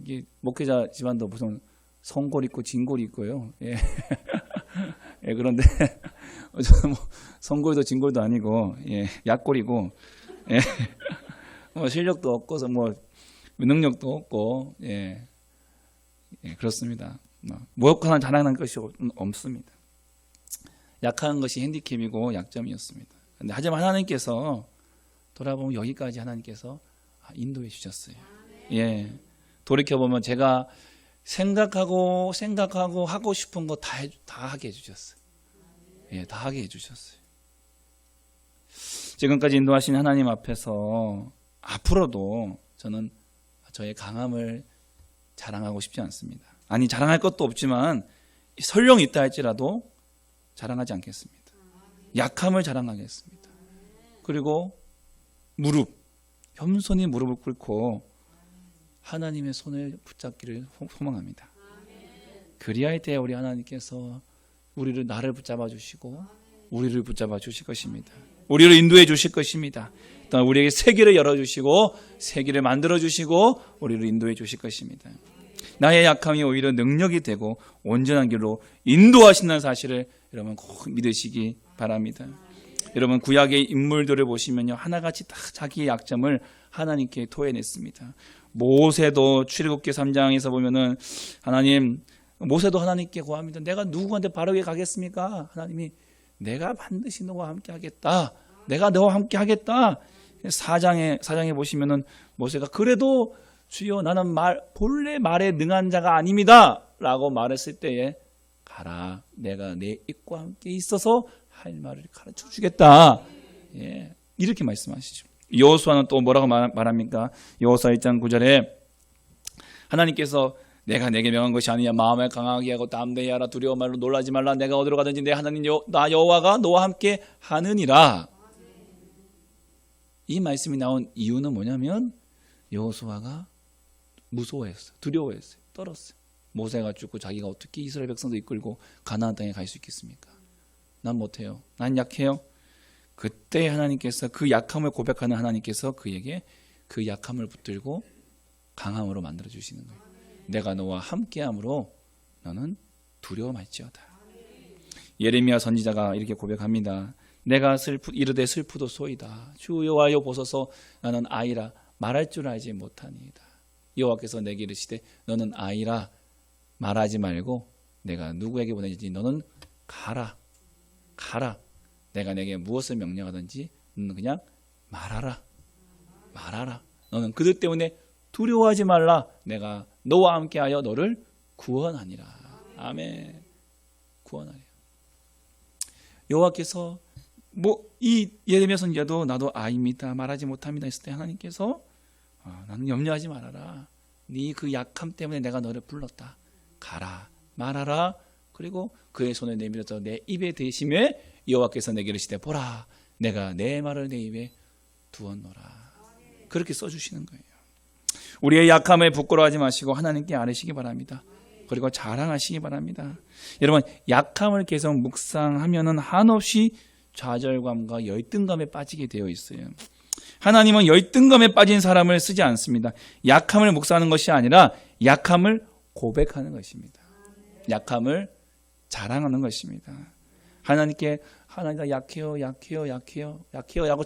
이게 목회자 집안도 무슨 성골 있고 진골이 있고요. 예, 예 그런데 저는 뭐 성골도 진골도 아니고 예, 약골이고 예, 뭐 실력도 없고서 뭐 능력도 없고 예, 예 그렇습니다. 무엇 하나 자랑할 것이 없습니다. 약한 것이 핸디캡이고 약점이었습니다. 근데 하지만 하나님께서 돌아보면 여기까지 하나님께서 인도해 주셨어요. 예, 돌이켜 보면 제가 생각하고 하고 싶은 거 다 하게 해주셨어요. 예, 다 하게 해주셨어요. 지금까지 인도하신 하나님 앞에서 앞으로도 저는 저의 강함을 자랑하고 싶지 않습니다. 아니 자랑할 것도 없지만 설령 있다 할지라도 자랑하지 않겠습니다. 약함을 자랑하겠습니다. 그리고 겸손히 무릎을 꿇고 하나님의 손을 붙잡기를 소망합니다. 그리할 때 우리 하나님께서 나를 붙잡아 주시고 우리를 붙잡아 주실 것입니다. 우리를 인도해 주실 것입니다. 또 우리에게 세계를 열어주시고 세계를 만들어 주시고 우리를 인도해 주실 것입니다. 나의 약함이 오히려 능력이 되고 온전한 길로 인도하신다는 사실을 여러분 꼭 믿으시기 바랍니다. 여러분 구약의 인물들을 보시면요 하나같이 다 자기의 약점을 하나님께 토해냈습니다. 모세도 출애굽기 3장에서 보면은 모세도 하나님께 고합니다. 내가 누구한테 바르게 가겠습니까? 하나님이 내가 반드시 너와 함께 하겠다. 내가 너와 함께 하겠다. 4장에 보시면은 모세가 그래도 주여 나는 본래 말에 능한 자가 아닙니다 라고 말했을 때에 가라 내가 내 입과 함께 있어서 할 말을 가르쳐 주겠다. 예, 이렇게 말씀하시죠. 여호수아는 또 뭐라고 말합니까? 여호수아 1장 9절에 하나님께서 내가 내게 명한 것이 아니냐 마음을 강하게 하고 담대히 하라 두려워 말로 놀라지 말라 내가 어디로 가든지 내 하나님 나 여호와가 너와 함께 하느니라. 이 말씀이 나온 이유는 뭐냐면 여호수아가 무서워했어요. 두려워했어요. 떨었어요. 모세가 죽고 자기가 어떻게 이스라엘 백성도 이끌고 가나안 땅에 갈 수 있겠습니까? 난 못해요. 난 약해요. 그때 하나님께서 그 약함을 고백하는 하나님께서 그에게 그 약함을 붙들고 강함으로 만들어 주시는 거예요. 내가 너와 함께함으로 너는 두려워 말지어다. 예레미야 선지자가 이렇게 고백합니다. 내가 이르되 슬프도소이다. 주 여호와여 보소서 나는 아이라 말할 줄 알지 못하니이다. 여호와께서 내게 이르시되 너는 아이라 말하지 말고 내가 누구에게 보내지 너는 가라. 내가 내게 무엇을 명령하든지 너는 그냥 말하라. 너는 그들 때문에 두려워하지 말라. 내가 너와 함께하여 너를 구원하니라. 아멘. 구원하리라. 여호와께서 이 예레미야 선지자도 나도 아이입니다. 말하지 못합니다 했을 때 하나님께서 나는 염려하지 말아라. 네 그 약함 때문에 내가 너를 불렀다. 가라. 말하라. 그리고 그의 손을 내밀어서 내 입에 대심에 여호와께서 내게 이르시되 보라 내가 내 말을 내 입에 두었노라. 그렇게 써주시는 거예요. 우리의 약함을 부끄러워하지 마시고 하나님께 아뢰시기 바랍니다. 그리고 자랑하시기 바랍니다. 여러분 약함을 계속 묵상하면은 한없이 좌절감과 열등감에 빠지게 되어 있어요. 하나님은 열등감에 빠진 사람을 쓰지 않습니다. 약함을 묵상하는 것이 아니라 약함을 고백하는 것입니다. 약함을 자랑하는 것입니다. 하나님께 하나님 약해요 라고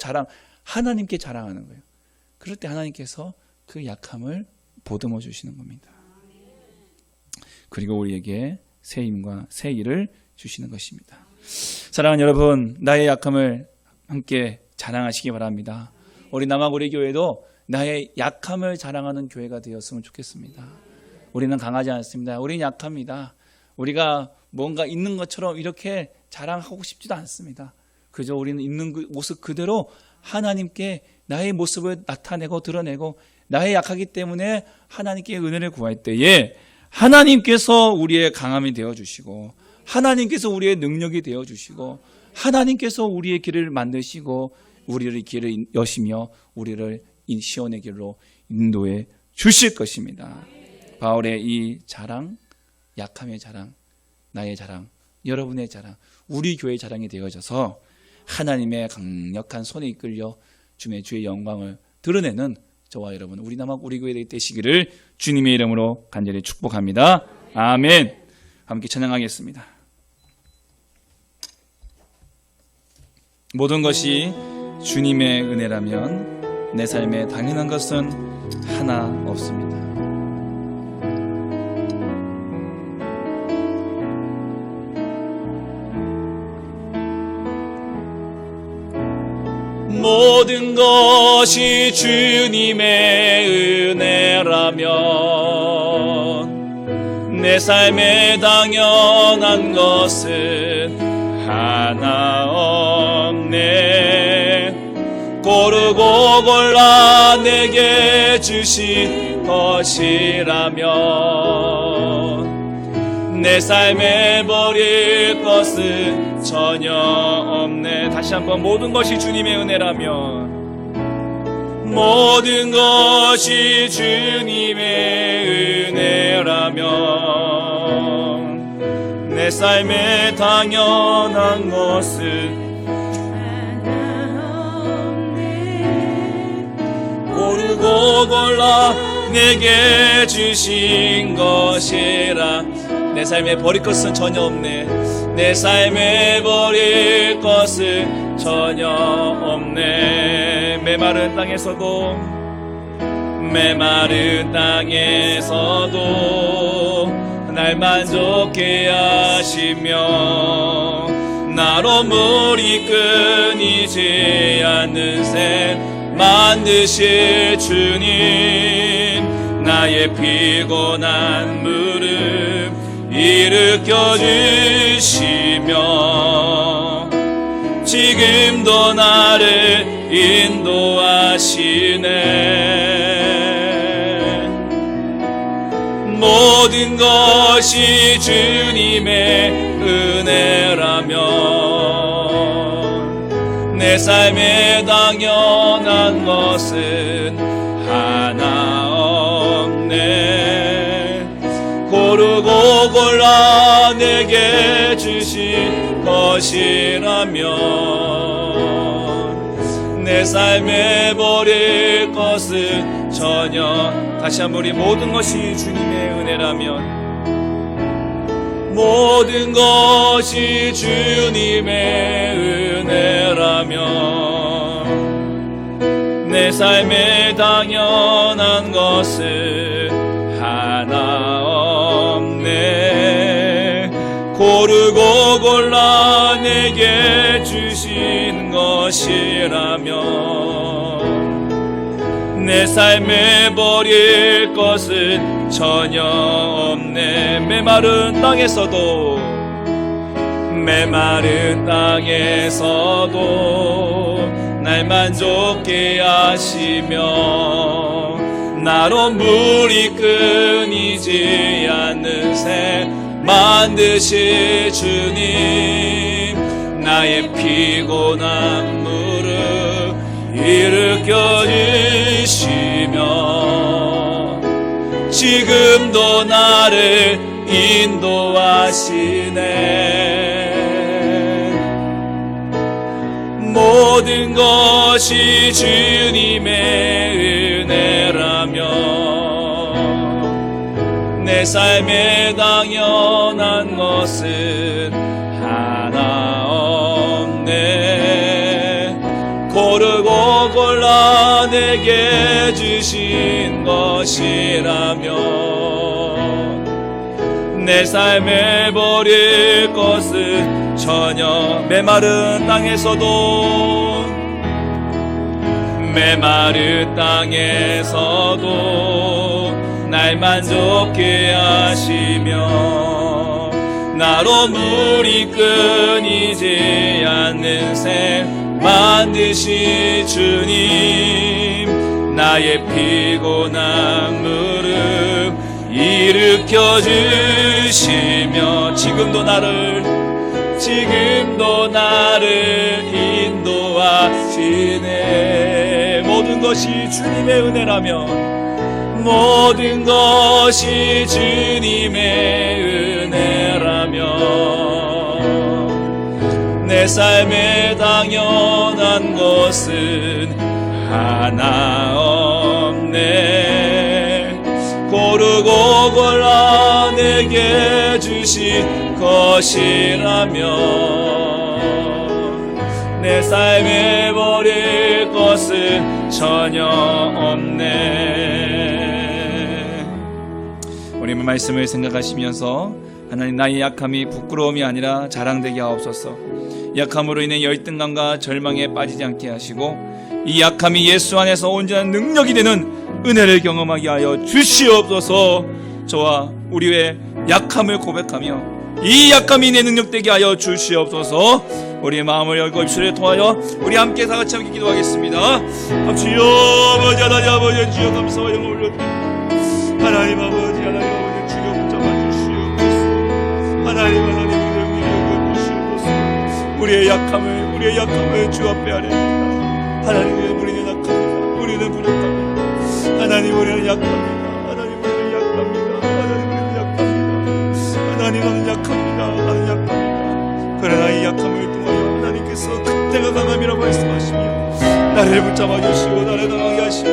하나님께 자랑하는 거예요. 그럴 때 하나님께서 그 약함을 보듬어 주시는 겁니다. 그리고 우리에게 새 힘과 새 일을 주시는 것입니다. 사랑하는 여러분, 나의 약함을 함께 자랑하시기 바랍니다. 우리 남아구리 교회도 나의 약함을 자랑하는 교회가 되었으면 좋겠습니다. 우리는 강하지 않습니다. 우리는 약합니다. 우리가 뭔가 있는 것처럼 이렇게 자랑하고 싶지도 않습니다. 그저 우리는 있는 그 모습 그대로 하나님께 나의 모습을 나타내고 드러내고 나의 약하기 때문에 하나님께 은혜를 구할 때에 하나님께서 우리의 강함이 되어주시고 하나님께서 우리의 능력이 되어주시고 하나님께서 우리의 길을 만드시고 우리를 길을 여시며 우리를 시온의 길로 인도해 주실 것입니다. 바울의 이 자랑, 약함의 자랑, 나의 자랑, 여러분의 자랑, 우리 교회의 자랑이 되어져서 하나님의 강력한 손에 이끌려 주의 영광을 드러내는 저와 여러분, 우리 남학 우리 교회 되시기를 주님의 이름으로 간절히 축복합니다. 아멘. 함께 찬양하겠습니다. 모든 것이 주님의 은혜라면 내 삶에 당연한 것은 하나 없습니다. 모든 것이 주님의 은혜라면 내 삶에 당연한 것은 하나 없네. 고르고 골라 내게 주신 것이라면 내 삶에 버릴 것은 전혀 없네. 다시 한번, 모든 것이 주님의 은혜라면, 모든 것이 주님의 은혜라면 내 삶에 당연한 것은 고르고 골라 내게 주신 것이라. 내 삶에 버릴 것은 전혀 없네. 내 삶에 버릴 것은 전혀 없네. 메마른 땅에서도 날 만족해 하시며 나로 물이 끊이지 않는 새 만드실 주님, 나의 피곤한 무릎 일으켜 주시며 지금도 나를 인도하시네. 모든 것이 주님의 은혜라면 내 삶에 당연한 것은 하나 없네. 고르고 골라 내게 주신 것이라면 내 삶에 버릴 것은 전혀. 다시 한번, 우리 모든 것이 주님의 은혜라면, 모든 것이 주님의 은혜라면 내 삶에 당연한 것은 하나 없네. 고르고 골라 내게 주신 것이라면 내 삶에 버릴 것은 전혀 없네. 메마른 땅에서도 날 만족해 하시며 나로 물이 끊이지 않는 새 만드실 주님, 나의 피곤한 무릎 일으켜 주시며 지금도 나를 인도하시네. 모든 것이 주님의 은혜라면 내 삶에 당연한 것은 하나 없네. 고르고 골라 내게 주신 것이라면 내 삶에 버릴 것은 전혀. 메마른 땅에서도 날 만족해 하시며 나로 물이 끊이지 않는 새 만드시 주님, 나의 피곤한 무릎 일으켜 주시며 지금도 나를 인도하시네. 모든 것이 주님의 은혜라면, 모든 것이 주님의 은혜라면, 내 삶에 당연한 것은 하나 없네. 고르고 골라 내게 주신 것이라면 내 삶에 버릴 것은 전혀 없네. 우리의 말씀을 생각하시면서 하나님, 나의 약함이 부끄러움이 아니라 자랑되게 하옵소서. 약함으로 인해 열등감과 절망에 빠지지 않게 하시고, 이 약함이 예수 안에서 온전한 능력이 되는 은혜를 경험하게 하여 주시옵소서. 저와 우리의 약함을 고백하며 이 약함이 내 능력 되게 하여 주시옵소서. 우리의 마음을 열고 입술을 통하여 우리 함께 다 같이 함께 기도하겠습니다. 주여 아버지, 하나님 아버지, 주여 감사와 영광을 올려드립니다. 하나님 아버지, 하나님 아버지, 주여 붙잡아 주시옵소서. 하나님 은혜를 여겨주시옵소서. 우리의 약함을 주 앞에 아뢰옵니다. 하나님, 우리는 약합니다. 우리는 부족합니다. 하나님, 우리는 약합니다. 하나님, 우리는 약합니다. 하나님은 약합니다. 나는 약합니다. 그러나 이 약함을 통하여 하나님께서 그때가 강함이라고 말씀하시며 나를 붙잡아 주시고 나를 강하게 하시며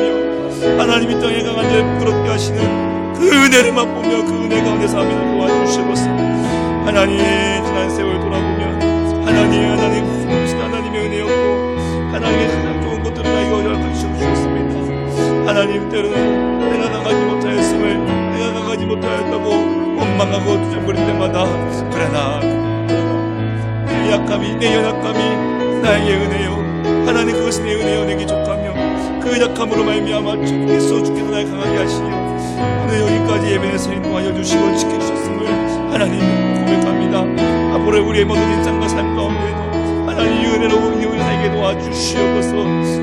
하나님 이 땅에 강한 자를 부끄럽게 하시는 그 은혜를 맛보며 그 은혜 가운데서 하면을 도와주시옵소서. 하나님, 지난 세월 돌아보면 하나님의 은혜였고 하나님의 가장 좋은 것들을 나에게 허락해 주셨습니다. 하나님, 때로는 내가 강하지 못하였다고 원망하고 두절거릴 때마다, 그러나 내 연약함이 나에게 은혜요. 하나님, 그것이 내 은혜요, 내게 족하며 그 약함으로 말미암아 주께서 나를 강하게 하시며 오늘 여기까지 예배에서 인도하여 주시고 지켜주셨음을 하나님 고백합니다. 앞으로 우리의 모든 인생과 삶 가운데에도 하나님 이 은혜로 나에게 도와주시옵소서.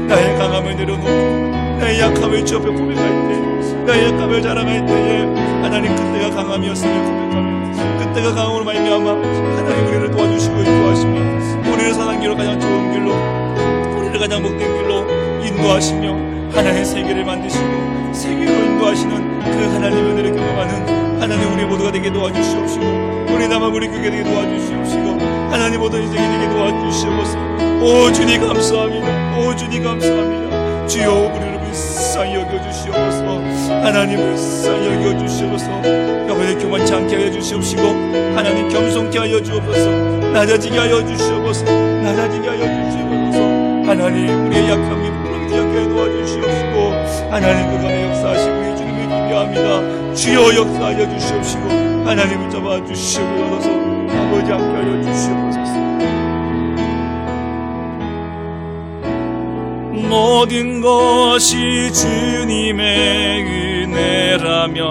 나의 강함을 내려놓고 나의 약함을 주 앞에 고백할 때, 나의 약함을 자랑할 때에 하나님 그때가 강함이었음을 고백하며 그때가 강함으로 말미암아 하나님 우리를 도와주시고 인도하시며 우리를 선한 길로, 가장 좋은 길로, 우리를 가장 복된 길로 인도하시며 하나님의 세계를 만드시고 세계로 인도하시는 그 하나님의 은혜를 경험하는 하나님 우리 모두가 되게 도와주시옵시고 우리 남아 우리 교회 되게 도와주시옵시고 하나님 모든 인생이 되게 도와주시옵소서. 오 주님 감사합니다. 오 주님 감사합니다. 주여 우리를 불쌍히 여겨주시옵소서. 하나님 불쌍히 여겨주시옵소서. 여러분의 교만치 않게 하여 주시옵시고 하나님 겸손케 하여 주옵소서. 낮아지게 하여 주시옵소서. 하나님 우리의 약함이 부끄럽지 않게 도와주시옵시고 하나님 그간의 역사하시고 우리 주님을 기대합니다. 주여 역사하여 주시옵시고 하나님 붙잡아 주시옵소서. 아버지 함께 하여 주시옵소서. 모든 것이 주님의 은혜라면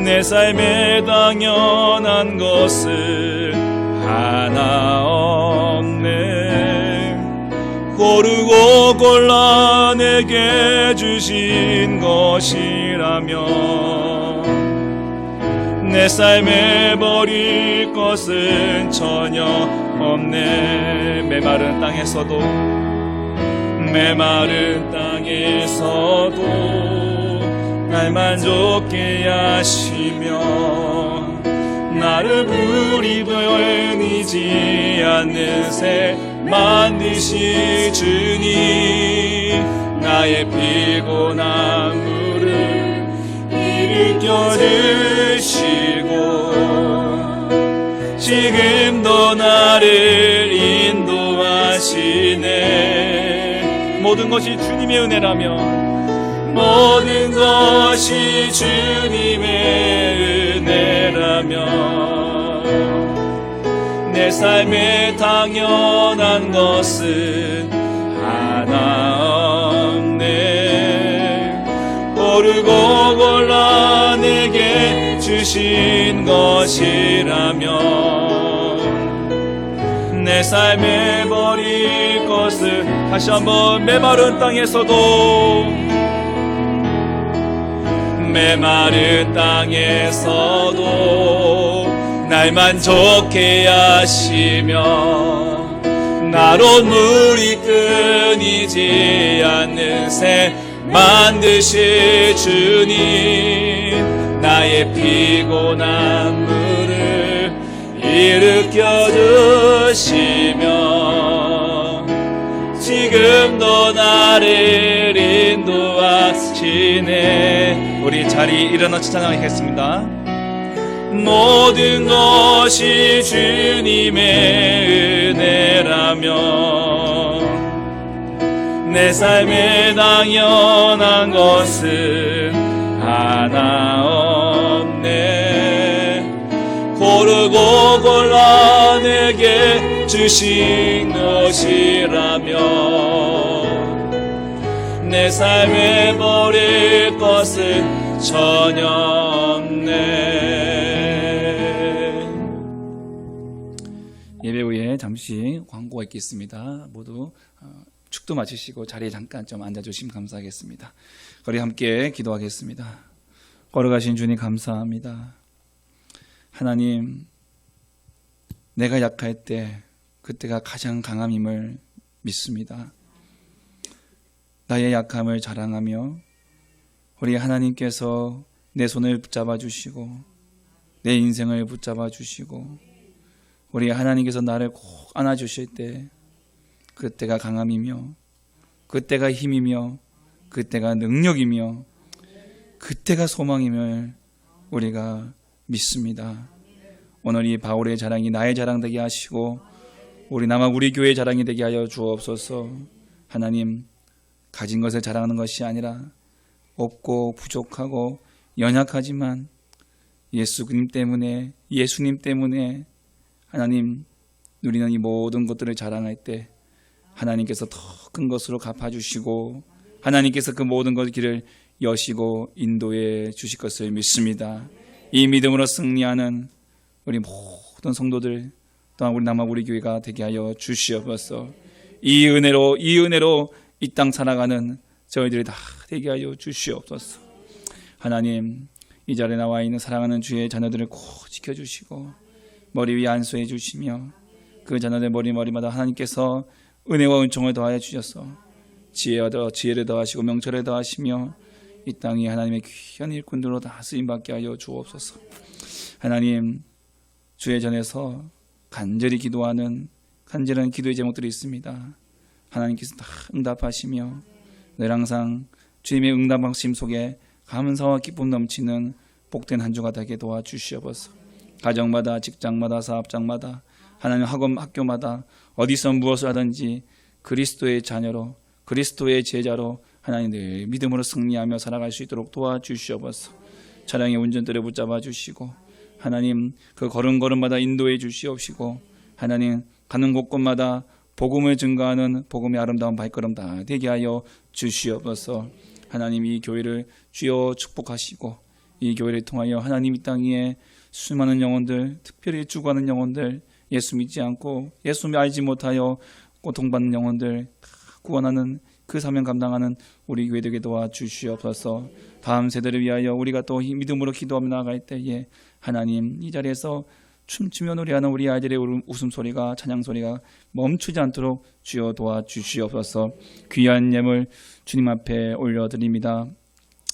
내 삶에 당연한 것은 하나 없네. 고르고 골라 내게 주신 것이라면 내 삶에 버릴 것은 전혀 없네. 메마른 땅에서도 날 만족케 하시며 나를 불이 변이지 않는 새 만드시 주님, 나의 피곤한 무릎 일으켜 주시고 지금도 나를 인도하시네. 모든 것이 주님의 은혜라면 모든 것이 주님의 은혜라면 내 삶에 당연한 것은 하나 없네. 고르고 골라 내게 주신 것이라면 내 삶에 버릴 것을 다시 한번 메마른 땅에서도 날 만족해 하시며 나로 물이 끊이지 않는 새 만드실 주님 나의 피곤한 물을 일으켜 주시며 지금도 나를 인도하시네. 우리 자리 일어나 찬양하겠습니다. 모든 것이 주님의 은혜라면 내 삶에 당연한 것은 하나 없네. 고르고 골라 내게 주신 것이라면 내 삶에 버릴 것은 전혀 없네. 예배 후에 잠시 광고가 있겠습니다. 모두 축도 마치시고 자리에 잠깐 좀 앉아주시면 감사하겠습니다. 우리 함께 기도하겠습니다. 걸어가신 주님 감사합니다. 하나님, 내가 약할 때 그때가 가장 강함임을 믿습니다. 나의 약함을 자랑하며 우리 하나님께서 내 손을 붙잡아 주시고 내 인생을 붙잡아 주시고 우리 하나님께서 나를 꼭 안아주실 때 그때가 강함이며 그때가 힘이며 그때가 능력이며 그때가 소망임을 우리가 믿습니다. 오늘 이 바울의 자랑이 나의 자랑 되게 하시고 우리 교회의 자랑이 되게 하여 주옵소서. 하나님, 가진 것을 자랑하는 것이 아니라 없고 부족하고 연약하지만 예수님 때문에 하나님, 우리는 이 모든 것들을 자랑할 때 하나님께서 더 큰 것으로 갚아주시고 하나님께서 그 모든 것 길을 여시고 인도해 주실 것을 믿습니다. 이 믿음으로 승리하는 우리 모든 성도들 또한 우리 교회가 되게 하여 주시옵소서. 이 은혜로 이 땅 살아가는 저희들이 다 되게 하여 주시옵소서. 하나님, 이 자리에 나와 있는 사랑하는 주의 자녀들을 꼭 지켜주시고 머리 위에 안수해 주시며 그 자녀들 머리마다 하나님께서 은혜와 은총을 더하여 주셔서 지혜를 더하시고 명철을 더하시며 이 땅이 하나님의 귀한 일꾼들로 다 쓰임받게 하여 주옵소서. 하나님, 주의 전에서 간절히 기도하는 간절한 기도의 제목들이 있습니다. 하나님께서 다 응답하시며 늘 항상 주님의 응답하심 속에 감사와 기쁨 넘치는 복된 한 주가 되게 도와주시옵소서. 가정마다 직장마다 사업장마다 하나님 학교마다 어디서 무엇을 하든지 그리스도의 자녀로 그리스도의 제자로 하나님 늘 믿음으로 승리하며 살아갈 수 있도록 도와주시옵소서. 차량의 운전대를 붙잡아 주시고 하나님 그 걸음걸음마다 인도해 주시옵시고 하나님 가는 곳곳마다 복음을 증거하는 복음의 아름다운 발걸음 다 되게 하여 주시옵소서. 하나님, 이 교회를 주여 축복하시고 이 교회를 통하여 하나님 이 땅에 수많은 영혼들, 특별히 죽어가는 영혼들, 예수 믿지 않고 예수 알지 못하여 고통받는 영혼들 다 구원하는 그 사명 감당하는 우리 교회 되게 도와주시옵소서. 다음 세대를 위하여 우리가 또 믿음으로 기도하며 나아갈 때에 하나님, 이 자리에서 춤추며 노래하는 우리 아이들의 웃음소리가 찬양소리가 멈추지 않도록 주여 도와주시옵소서. 귀한 예물 주님 앞에 올려드립니다.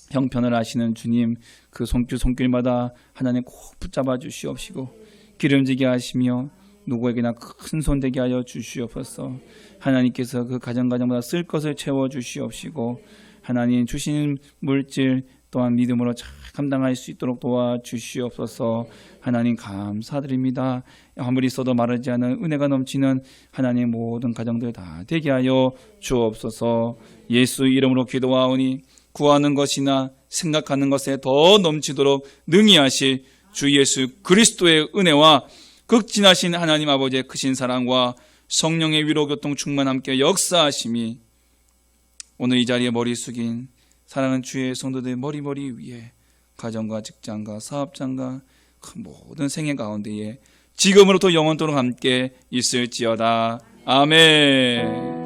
형편을 아시는 주님, 그 손길마다 하나님 꼭 붙잡아 주시옵시고 기름지게 하시며 누구에게나 큰 손 되게 하여 주시옵소서. 하나님께서 그 가정마다 쓸 것을 채워 주시옵시고 하나님 주신 물질 또한 믿음으로 잘 감당할 수 있도록 도와주시옵소서. 하나님 감사드립니다. 아무리 써도 마르지 않은 은혜가 넘치는 하나님 모든 가정들 다 되게 하여 주옵소서. 예수 이름으로 기도하오니 구하는 것이나 생각하는 것에 더 넘치도록 능히 하실 주 예수 그리스도의 은혜와 극진하신 하나님 아버지의 크신 사랑과 성령의 위로 교통 충만 함께 역사하심이 오늘 이 자리에 머리 숙인 사랑하는 주의 성도들 머리 위에 가정과 직장과 사업장과 그 모든 생애 가운데에 지금으로부터 영원토록 함께 있을지어다. 아멘.